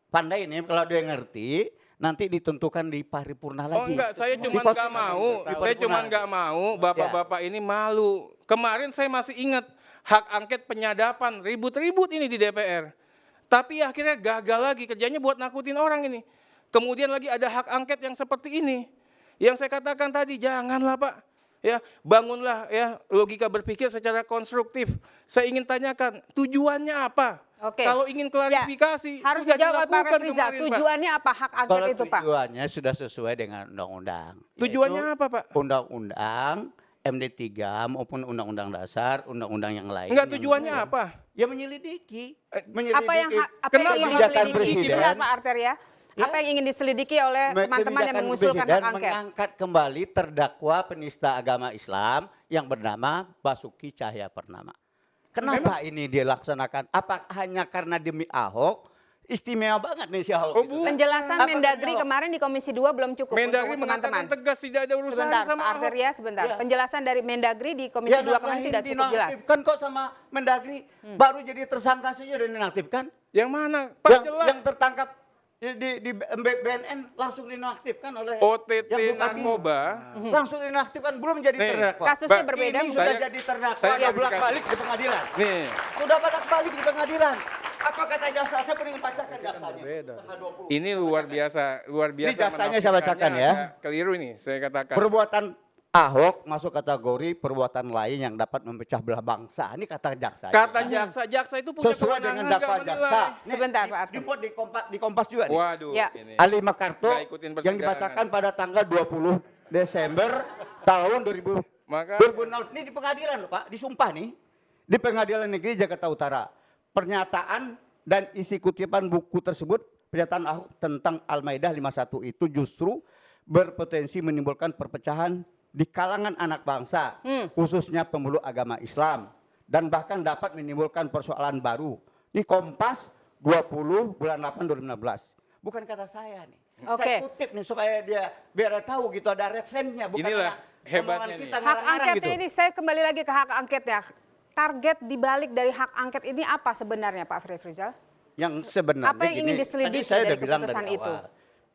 pandai nih, kalau dia ngerti, nanti ditentukan di paripurna Oh lagi. enggak, saya Di cuma voting nggak mau. di Saya paripurna cuma lagi. nggak mau bapak-bapak ini malu. Kemarin saya masih ingat hak angket penyadapan ribut-ribut ini di DPR. Tapi akhirnya gagal lagi, kerjanya buat nakutin orang ini. Kemudian lagi ada hak angket yang seperti ini. Yang saya katakan tadi, janganlah Pak. Ya, bangunlah ya logika berpikir secara konstruktif. Saya ingin tanyakan, tujuannya apa? Oke. Kalau ingin klarifikasi, harus sudah dijawab oleh Pak dilakukan Refriza. kemarin, Pak. Tujuannya apa hak angket Kalau itu, Pak? tujuannya sudah sesuai dengan undang-undang. Tujuannya Yaitu apa, Pak? Undang-undang MD3 maupun undang-undang dasar, undang-undang yang lain. Enggak, yang tujuannya mengatur. apa? Ya menyelidiki. Apa yang Menyelidiki ingin kebijakan diselidiki? presiden. Sebentar, Pak Arteria. Ya. Apa yang ingin diselidiki oleh teman-teman yang Kebijakan mengusulkan presiden hak angket? mengangkat kembali terdakwa penista agama Islam yang bernama Basuki Cahayapurnama. Kenapa ini dilaksanakan? Apa hanya karena demi Ahok? Istimewa banget nih si Ahok. Oh, itu Bu. kan. Penjelasan Apa Mendagri demi Ahok? kemarin di Komisi 2 belum cukup Mendagri untuk teman-teman. mengatakan tegas tidak ada urusan Sebentar, sama Pak Ahok. Arteria, sebentar. Ya. Penjelasan dari Mendagri di Komisi Ya 2 nggak kemarin lain tidak cukup jelas. dinonaktifkan kok sama Mendagri. Baru jadi tersangka saja udah dinonaktifkan. Yang mana? Pak Yang, jelas. yang tertangkap di BNN langsung dinonaktifkan oleh OTT yang Bupati. narkoba. Langsung dinonaktifkan belum jadi Nih, terdakwa. Kasusnya Pak, berbeda. Ini sudah Saya- jadi terdakwa, saya udah klarifikasi. bolak-balik di pengadilan. Nih, Sudah bolak-balik di pengadilan. Apa kata jaksa? Saya pengen bacakan jaksanya. Tanggal 20. ini luar biasa, luar biasa. Ini jaksanya saya bacakan menafsirkannya ya. agak keliru ini, saya katakan. Perbuatan Ahok masuk kategori perbuatan lain yang dapat memecah belah bangsa. Ini kata jaksa. Kata jaksa itu punya sesuai dengan kewenangan dakwaan nggak jaksa. menilai. Nih, Sebentar, Pak Arto. Dimuat di Kompas juga nih. Waduh, Ya. ini. Ali Makarto Nggak ikutin yang persidangan. dibacakan pada tanggal 20 Desember tahun 2000. Maka 2006. Ini di pengadilan loh Pak, disumpah nih. Di Pengadilan Negeri Jakarta Utara. Pernyataan dan isi kutipan buku tersebut, pernyataan Ahok tentang Al-Maidah 51 itu justru berpotensi menimbulkan perpecahan di kalangan anak bangsa, khususnya pemeluk agama Islam. Dan bahkan dapat menimbulkan persoalan baru. Ini Kompas 20 bulan 8 2016. Bukan kata saya nih. Oke. Saya kutip nih supaya dia biar tahu gitu ada referensinya. Bukan Inilah hanya hebatnya omongan nih. kita Hak ngarang-ngarang angketnya gitu. ini, saya kembali lagi ke hak angketnya. Target dibalik dari hak angket ini apa sebenarnya, Pak Refrizal? Yang sebenarnya Apa yang ingin gini, diselidiki tadi saya dari udah bilang keputusan dari itu? awal.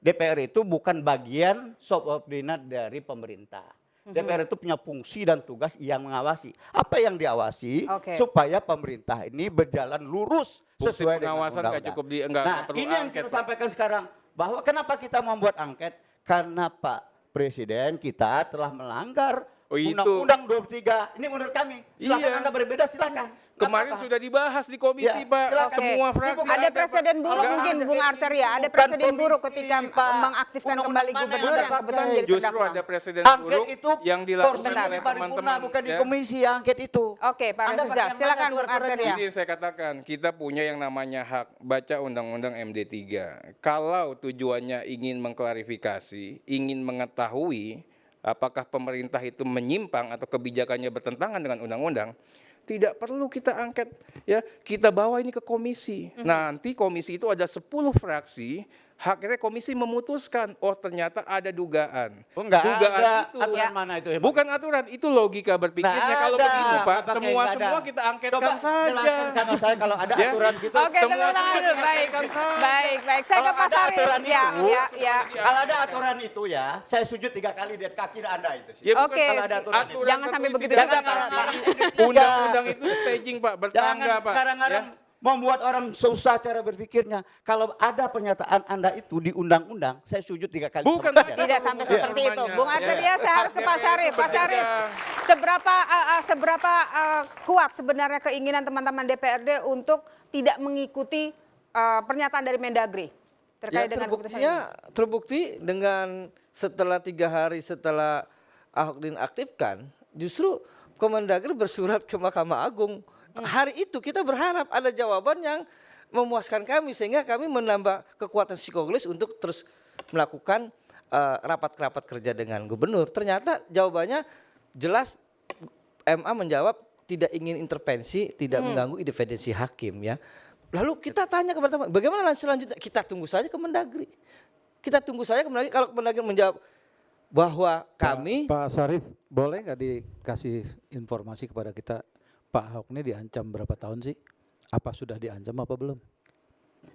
DPR itu bukan bagian subordinat dari pemerintah. DPR itu punya fungsi dan tugas yang mengawasi. Apa yang diawasi Oke. supaya pemerintah ini berjalan lurus Fungsi sesuai dengan pengawasan nggak undang-undang. cukup nggak Nah, perlu ini yang angket, kita Pak. sampaikan sekarang bahwa kenapa kita membuat angket? Karena Pak Presiden kita telah melanggar Oh, itu. Undang-undang 23, ini menurut kami. Silakan Iya. Anda berbeda, silakan. Nggak Kemarin apa-apa. sudah dibahas di komisi, Ya, Pak. silakan. Semua Oke. fraksi. Ada presiden buruk Nggak mungkin ada. Bung Arteria, ada Bukan presiden komisi, buruk ketika Pak. mengaktifkan Undang-undang kembali mana yang gubernur Anda yang kebetulan pakai? menjadi Justru terdakwa. ada presiden Angket buruk itu yang dilakukan porsinya Bentar. oleh di paripurna, teman-teman. bukan di ya. komisi angket itu. Oke, Pak Anda Refrizal, pakai yang silakan mana Bung aturan-aturannya? Arteria. Jadi saya katakan, kita punya yang namanya hak baca undang-undang MD3. Kalau tujuannya ingin mengklarifikasi, ingin mengetahui apakah pemerintah itu menyimpang atau kebijakannya bertentangan dengan undang-undang, tidak perlu kita angket, ya. Kita bawa ini ke komisi. Nanti komisi itu ada 10 fraksi, akhirnya komisi memutuskan, oh ternyata ada dugaan. Oh, nggak Dugaan ada itu aturan Ya. mana itu emang? bukan aturan, itu logika berpikirnya. Nggak Kalau ada. begitu Pak, Apakah semua nggak ada? kita angketkan Coba saja. jelaskan sama saya kalau ada Ya. aturan gitu. Oke, Semua tepuk tangan sudah dulu. Baik, diangketkan saja. baik. Saya ke Kalau Pak ada Sarif. aturan Ya, itu, ya. Kalau ada aturan itu ya, saya sujud 3 kali di kaki Anda itu sih. Ya, bukan Oke, kalau ada aturan itu. jangan sampai tertulis begitu di juga, dalam Pak. ngarang-ngarang. Undang-undang itu staging Pak, bertangga Jangan Pak. ngarang-ngarang Ya. membuat orang susah cara berpikirnya. Kalau ada pernyataan Anda itu di undang-undang, saya sujud 3 kali. Bukan, Sama Pak. saja. Tidak sampai Iya. seperti itu. Bung Ya. Arteria, saya harus ke Pak Akhirnya Syarif. itu Pak Syarif, seberapa kuat sebenarnya keinginan teman-teman DPRD untuk tidak mengikuti pernyataan dari Mendagri terkait dengan keputusan ini? terbukti dengan setelah 3 hari setelah Ahok dinaktifkan, justru Kemendagri bersurat ke Mahkamah Agung. Hari itu kita berharap ada jawaban yang memuaskan kami sehingga kami menambah kekuatan psikologis untuk terus melakukan rapat-rapat kerja dengan gubernur. Ternyata jawabannya jelas, MA menjawab tidak ingin intervensi, tidak mengganggu independensi hakim ya. Lalu kita tanya kepada teman, bagaimana selanjutnya? Kita tunggu saja Kemendagri. Kita tunggu saja Kemendagri. Kalau Kemendagri menjawab bahwa kami Pak Sarif, boleh nggak dikasih informasi kepada kita, Pak Ahok ini diancam berapa tahun sih? Apa sudah diancam apa belum?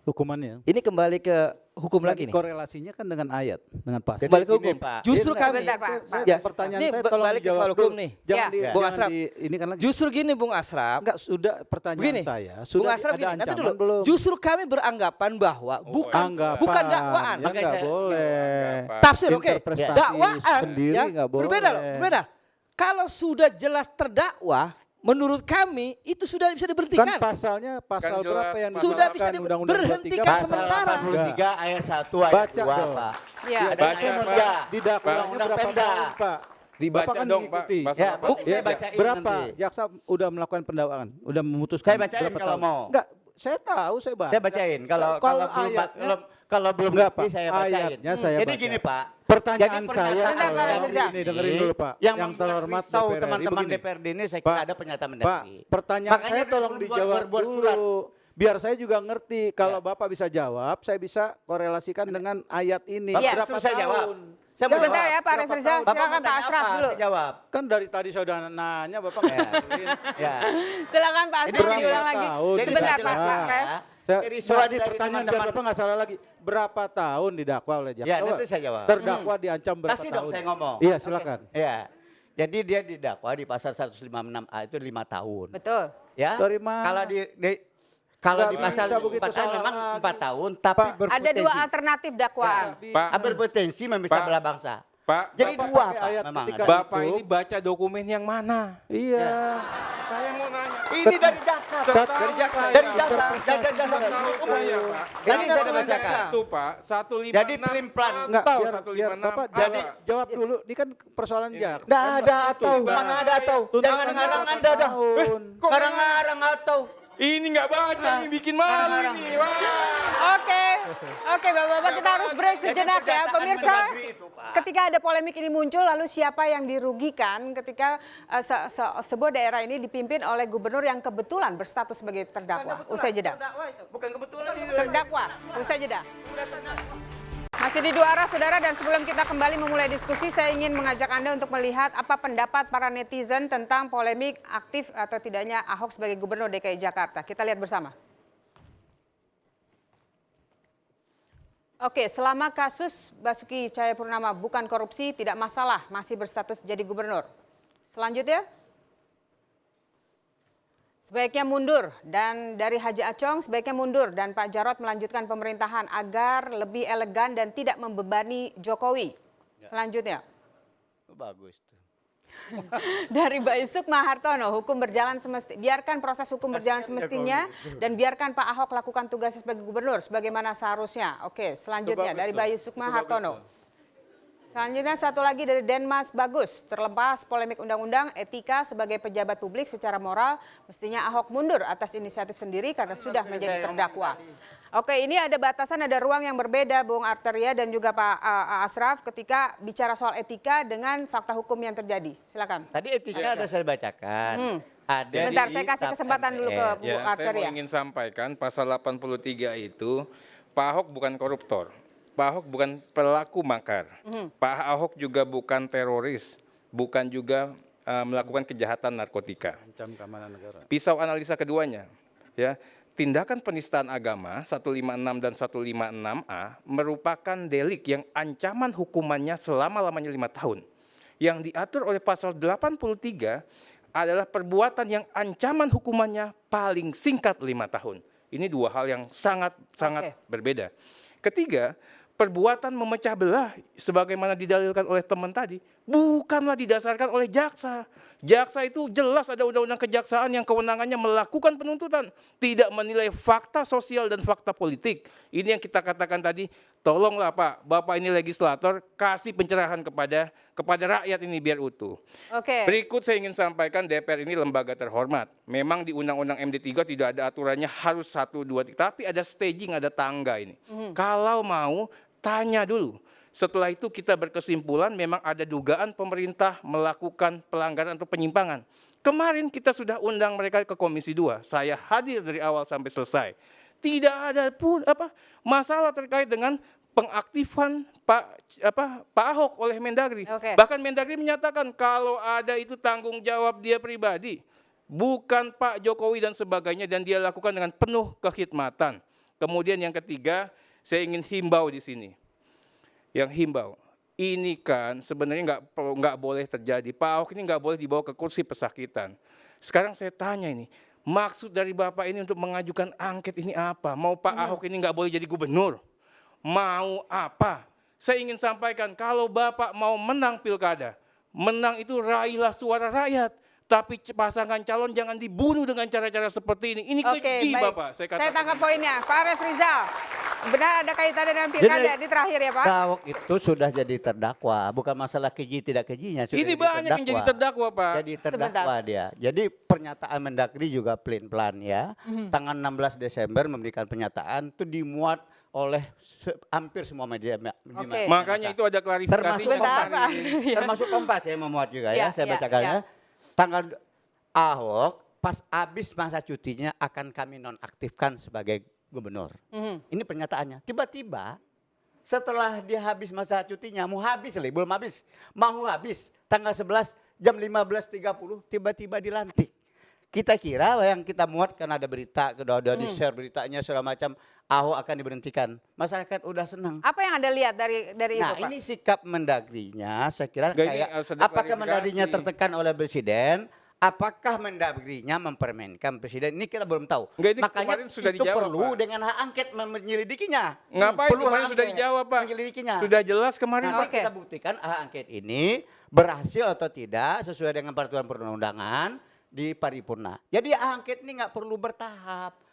Hukumannya? ini kembali ke hukum lagi nih. Korelasinya kan dengan ayat, dengan pasal. Kembali ke Gini, hukum. Pak. Justru Ini- kami Sebentar, Pak. Ya, Pertanyaan ini saya tolong balik ke dijawab soal hukum dulu. nih. Jangan Ya. di, Bung jangan Asraf. ini kan lagi. Justru gini Bung Asraf. Enggak, sudah pertanyaan Begini, saya. Bung Sudah Asraf ada gini, nanti ancaman dulu. belum? Justru kami beranggapan bahwa Anggapan. bukan dakwaan. Ya Makanya nggak saya- boleh. Tafsir, oke. Interpretasi Dakwaan sendiri ya, nggak boleh. berbeda loh, berbeda. Kalau sudah jelas terdakwa, menurut kami itu sudah bisa Kan diberhentikan. pasalnya pasal Kan jelas, berapa yang Sudah digunakan bisa Undang-Undang 23? diberhentikan Pasal sementara. 83 ayat 1 ayat Baca 2 dong. Pak. Ya. Ada Baca, ayat Pak. 3. Didakwanya Undang-undang berapa Pemda. tahun, Pak? Dibaca Bapak kan dong Pak. mengikuti. Pasal Ya, apa? Bu, saya Ya, bacain berapa? nanti. Jaksa udah melakukan pendakwaan, udah memutuskan. Saya bacain berapa kalau tahun? mau. Enggak, saya tahu, saya baca. Saya bacain kalau ayatnya, kalau belum Enggak, ngerti Pak. saya bacain. Ayatnya saya Jadi baca. gini Pak. Pertanyaan Jadi saya, pernyataan Sebentar, Pak kalau Refrizal. ini dengerin dulu Pak. Yang terhormat tahu DPR RI teman-teman begini. DPRD ini saya Pak, kira ada pernyataan Pak, Mendagri. pertanyaan Makanya saya tolong berbuat- dijawab berbuat dulu. surat. Biar saya juga ngerti. Kalau Ya. Bapak bisa jawab, saya bisa korelasikan dengan ayat ini. Iya. Berapa Suruh saya jawab. tahun? Saya mau Sebentar jawab. ya Pak Berapa Refrizal, tahun? Bapak silakan mau Pak tanya Asraf apa? dulu. Saya jawab. Kan dari tadi saya udah nanya, Bapak nggak dengerin. Ya. Silakan Pak Ini Asraf berapa diulang lagi. tahun? Jadi Sebentar saya Pak jelaskan Asraf. ya. Saya Jadi coba surat di dari pertanyaan biar teman-teman. Bapak nggak salah lagi. Berapa tahun didakwa oleh jaksa? Ya, nanti saya jawab. Terdakwa diancam berapa Kasih tahun? dong saya ngomong. Iya, silakan. Ya. Jadi dia didakwa di pasal 156A itu 5 tahun. Betul. Ya. Dari mana? Kalau Nggak di pasal bisa begitu 4A memang salah. 4 tahun tapi Pak, berpotensi. Ada dua alternatif dakwaan. Pak, Berpotensi memecah Pak. belah bangsa. Pak, Jadi Bapak dua pakai Pak ayat memang ketika ada. Bapak ini baca dokumen yang mana? Iya. Saya mau nanya. Ini dari jaksa. Pak. Setahu Dari jaksa. saya, Dari jaksa, jasa setahu saya, Pak. Jadi Ini saya dokumen bacakan. jaksa. Itu Pak, 156. Jadi pelin-pelan. Enggak, Tahu biar 156. Bapak Jadi jawab dulu. Ini kan persoalan jaksa. Nggak ada atau, Pak. mana ada atau. Jangan ngarang Anda dah. Kok Ngarang-ngarang atau. ini nggak baca nih, bikin malu Ngarang-ngarang. ini. Wah. Oke Bapak-Bapak, kita harus break sejenak ya. pernyataan Pemirsa, Mendagri itu, Pak. ketika ada polemik ini muncul, lalu siapa yang dirugikan ketika sebuah daerah ini dipimpin oleh gubernur yang kebetulan berstatus sebagai terdakwa? Usai jeda. Bukan kebetulan ini. Terdakwa, usai jeda. Masih di Dua Arah, Saudara, dan sebelum kita kembali memulai diskusi, saya ingin mengajak Anda untuk melihat apa pendapat para netizen tentang polemik aktif atau tidaknya Ahok sebagai Gubernur DKI Jakarta. Kita lihat bersama. Oke, selama kasus Basuki Cahayapurnama bukan korupsi, tidak masalah, masih berstatus jadi gubernur. Selanjutnya, sebaiknya mundur, dan dari Haji Acong sebaiknya mundur dan Pak Jarod melanjutkan pemerintahan agar lebih elegan dan tidak membebani Jokowi. Selanjutnya, Bagus tuh. Dari Mbak Sukma Hartono, hukum berjalan biarkan proses hukum berjalan semestinya dan biarkan Pak Ahok lakukan tugasnya sebagai gubernur sebagaimana seharusnya. Oke, selanjutnya dari Mbak Sukma Hartono. Selanjutnya satu lagi dari Denmas Bagus, terlepas polemik undang-undang etika sebagai pejabat publik secara moral, mestinya Ahok mundur atas inisiatif sendiri karena sudah menjadi terdakwa. Oke, ini ada batasan, ada ruang yang berbeda Bung Arteria dan juga Pak Asraf ketika bicara soal etika dengan fakta hukum yang terjadi. Silakan. Tadi etika ada saya bacakan. Ada Bentar, di saya kasih TAP kesempatan dulu ke MPR. Bu Ya, saya Arteria. mau ingin sampaikan pasal 83 itu Pak Ahok bukan koruptor, Pak Ahok bukan pelaku makar, Pak Ahok juga bukan teroris, bukan juga melakukan kejahatan narkotika. Ancam keamanan negara. Pisau analisa keduanya, ya. Tindakan penistaan agama 156 dan 156A merupakan delik yang ancaman hukumannya selama-lamanya 5 tahun. Yang diatur oleh pasal 83 adalah perbuatan yang ancaman hukumannya paling singkat 5 tahun. Ini dua hal yang sangat berbeda. Ketiga, perbuatan memecah belah sebagaimana didalilkan oleh teman tadi bukanlah didasarkan oleh jaksa. Jaksa itu jelas ada undang-undang kejaksaan yang kewenangannya melakukan penuntutan, tidak menilai fakta sosial dan fakta politik. Ini yang kita katakan tadi, tolonglah Pak, Bapak ini legislator, kasih pencerahan kepada rakyat ini biar utuh. Oke. Berikut saya ingin sampaikan DPR ini lembaga terhormat. Memang di Undang-Undang MD3 tidak ada aturannya harus 1, 2, 3, tapi ada staging, ada tangga ini. Kalau mau, tanya dulu. Setelah itu kita berkesimpulan memang ada dugaan pemerintah melakukan pelanggaran atau penyimpangan. Kemarin kita sudah undang mereka ke Komisi 2. Saya hadir dari awal sampai selesai. Tidak ada pun masalah terkait dengan pengaktifan Pak Ahok oleh Mendagri. Bahkan Mendagri menyatakan kalau ada itu tanggung jawab dia pribadi, bukan Pak Jokowi dan sebagainya, dan dia lakukan dengan penuh kekhidmatan. Kemudian yang ketiga, saya ingin himbau di sini. Yang himbau, ini kan sebenarnya nggak boleh terjadi. Pak Ahok ini nggak boleh dibawa ke kursi pesakitan. Sekarang saya tanya ini, maksud dari Bapak ini untuk mengajukan angket ini apa? Mau Pak Ahok ini nggak boleh jadi gubernur? Mau apa? Saya ingin sampaikan, kalau Bapak mau menang pilkada, menang itu raihlah suara rakyat. Tapi pasangan calon jangan dibunuh dengan cara-cara seperti ini. Ini keji Bapak. Saya tangkap poinnya. Pak Arif Rizal, benar ada kaitannya dengan pilkada di terakhir ya Pak? Ahok itu sudah jadi terdakwa, bukan masalah keji tidak kejinya. Ini banyak yang jadi terdakwa Pak. Jadi terdakwa dia. Jadi pernyataan Mendagri juga plan-plan ya. Tanggal 16 Desember memberikan pernyataan itu dimuat oleh hampir semua media. Makanya itu ada klarifikasi. Termasuk Kompas ya memuat juga ya. Saya bacakannya. Tanggal Ahok pas habis masa cutinya akan kami nonaktifkan sebagai gubernur. Ini pernyataannya. Tiba-tiba setelah dia habis masa cutinya, mau habis tanggal 11 jam 15.30 tiba-tiba dilantik. Kita kira yang kita muat karena ada berita, udah di-share beritanya segala macam, Ahok akan diberhentikan. Masyarakat udah senang. Apa yang Anda lihat dari itu Pak? Nah ini sikap Mendagrinya saya kira kayak apakah Mendagrinya tertekan oleh Presiden, apakah Mendagrinya mempermainkan Presiden, ini kita belum tahu. Makanya sudah itu dijawab, perlu Pak. dengan hak angket menyelidikinya. Ngapain kemarin sudah dijawab Pak? Menyelidikinya. Sudah jelas kemarin Nah, Pak. kita buktikan hak angket ini berhasil atau tidak sesuai dengan peraturan perundang-undangan di paripurna. Jadi hak angket ini nggak perlu bertahap.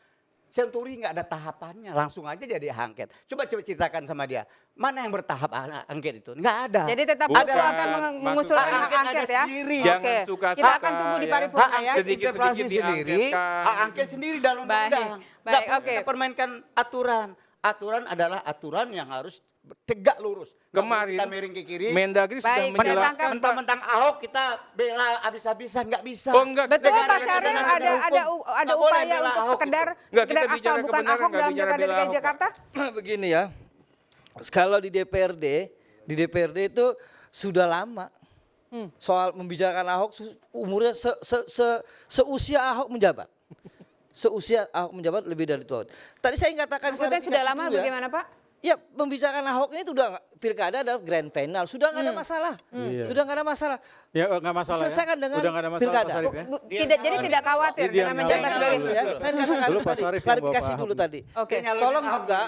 Senturi nggak ada tahapannya, langsung aja jadi hak angket. Coba ceritakan sama dia, mana yang bertahap hak angket itu? Nggak ada. Jadi tetap akan mengusulkan hak angket ya? Jangan suka-suka. Kita akan tunggu di paripurna ya. Hak angket interpelasi sendiri, hak angket sendiri dalam undang-undang. Nggak perlu kita permainkan aturan. Aturan adalah aturan yang harus tegak lurus. Kemarin kita miring ke kiri. Mendagri sudah menjelaskan mentang-mentang Ahok kita bela habis-habisan, nggak bisa. Oh, enggak. Betul Pak Syarif, ada upaya untuk sekedar asal bukan Ahok dalam pilkada DKI Jakarta? Begini ya, kalau di DPRD itu sudah lama soal membicarakan Ahok, umurnya seusia Ahok menjabat. Seusia Ahok menjabat lebih dari 2 tahun. Tadi saya katakan maksudnya sudah lama bagaimana Pak? Ya, membicarakan Ahok ini sudah pilkada adalah grand final, sudah nggak ada masalah, sudah nggak ada masalah. Ya nggak masalah. Selesaikan dengan udah nggak ada masalah, pilkada. Pak Sarif, ya? Jadi tidak khawatir dengan menjabat sebagai Saya katakan Dulu Pak tadi, Sarif yang klarifikasi bawa dulu Ahok. tadi. Oke. Tolong juga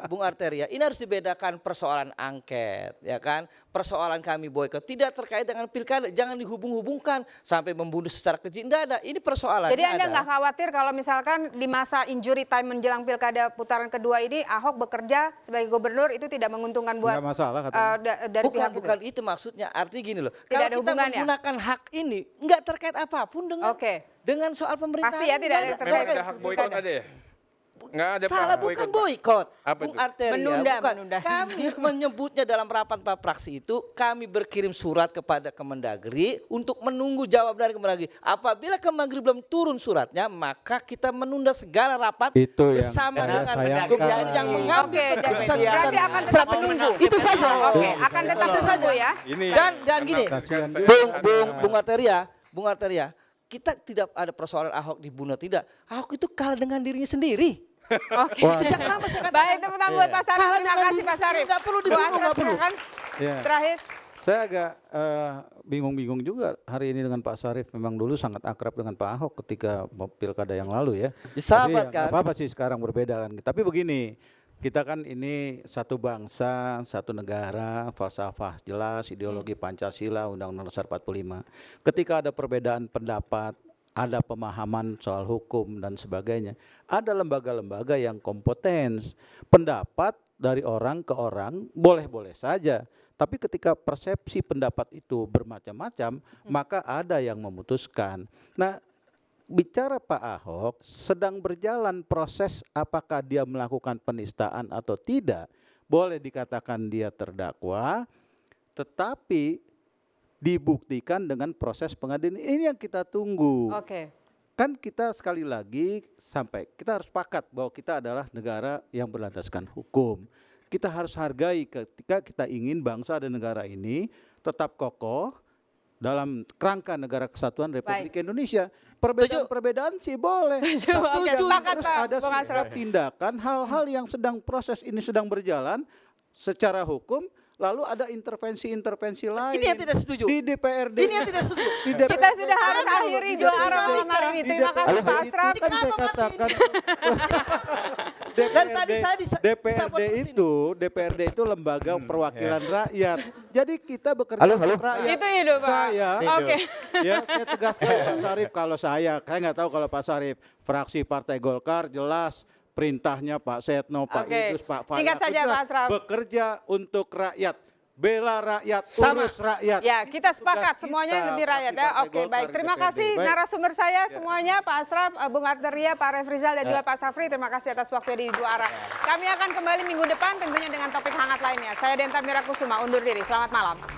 Bung Arteria, ini harus dibedakan persoalan angket, ya kan? Persoalan kami boykot tidak terkait dengan pilkada, jangan dihubung-hubungkan sampai membunuh secara keji. Tidak ada, ini persoalannya. Jadi Anda ada. nggak khawatir kalau misalkan di masa injury time menjelang pilkada putaran kedua ini Ahok bekerja sebagai gubernur itu tidak menguntungkan buat Nggak masalah katanya. dari pihak Bukan itu maksudnya. Artinya gini loh. Tidak Kalau ada kita hubungannya? menggunakan hak ini nggak terkait apapun dengan soal pemerintahan. Pasti ya, tidak ada Nggak terkait. Memang ada hak boykot ada ya? Nggak ada Salah, hak bukan Pak. boykot. Apa Bung itu? Arteria, Menunda. Kami menyebutnya dalam rapat fraksi itu, kami berkirim surat kepada Kemendagri untuk menunggu jawab dari Kemendagri. Apabila Kemendagri belum turun suratnya, maka kita menunda segala rapat Itu yang bersama Anda dengan sayangkan. gubernur yang mengambil Oke, jadi keputusan berarti akan tetap strategi. menunggu. Itu saja. Oke, akan tetap menunggu ya. Ini Dan gini, Kasihan dia. Bung Arteria, kita tidak ada persoalan Ahok dibunuh, tidak. Ahok itu kalah dengan dirinya sendiri. Oke. Sejak lama saya katakan. Baik, tepuk tangan buat Pak Sarif. Kalah Terima dengan kasih diri Pak Sarif. sendiri, nggak perlu Bu didukung, Asraf, nggak perlu. silakan. Ya. Terakhir. Saya agak bingung-bingung juga hari ini dengan Pak Sarif. Memang dulu sangat akrab dengan Pak Ahok ketika pilkada yang lalu ya. Sahabat Jadi, kan? nggak apa-apa sih sekarang berbeda kan. Tapi begini, kita kan ini satu bangsa, satu negara, falsafah jelas, ideologi Pancasila, Undang-Undang Dasar 45. Ketika ada perbedaan pendapat, ada pemahaman soal hukum dan sebagainya, ada lembaga-lembaga yang kompeten. Pendapat dari orang ke orang boleh-boleh saja. Tapi ketika persepsi pendapat itu bermacam-macam, maka ada yang memutuskan. Nah, bicara Pak Ahok, sedang berjalan proses apakah dia melakukan penistaan atau tidak. Boleh dikatakan dia terdakwa, tetapi dibuktikan dengan proses pengadilan. Ini yang kita tunggu. Oke. Kan kita sekali lagi kita harus sepakat bahwa kita adalah negara yang berlandaskan hukum. Kita harus hargai ketika kita ingin bangsa dan negara ini tetap kokoh dalam kerangka negara kesatuan Republik Indonesia. Perbedaan-perbedaan sih boleh. Oke, sepakat, Terus Pak ada Bung Asraf. tindakan hal-hal yang sedang proses ini sedang berjalan secara hukum. Lalu ada intervensi-intervensi lain. Ini yang tidak setuju. Di DPRD. Ini yang tidak setuju. Di DPRD. Kita sudah harus akhiri dua arah malam hari ini. Terima kasih Pak Asraf. Kan saya katakan Dari tadi saya DPRD itu lembaga perwakilan rakyat. Jadi kita bekerja untuk rakyat. Itu hidup Pak. Saya, Oke. ya saya tegaskan Pak Sarif, kalau saya nggak tahu kalau Pak Sarif, fraksi Partai Golkar jelas perintahnya Pak Setno, Pak Oke. Idrus, Pak Fahri. Singkat saja, Pak Asraf. Bekerja untuk rakyat. Bela rakyat, Sama. urus rakyat. Ya, kita sepakat Tugas semuanya kita, lebih rakyat ya. Partai Oke, Golkar baik. di Terima DPRD. kasih Baik. narasumber saya semuanya, Pak Asraf, Bung Arteria, Pak Refrizal, dan juga Pak Safri. Terima kasih atas waktunya di dua arah. Kami akan kembali minggu depan tentunya dengan topik hangat lainnya. Saya Denta Mirakusuma, undur diri. Selamat malam.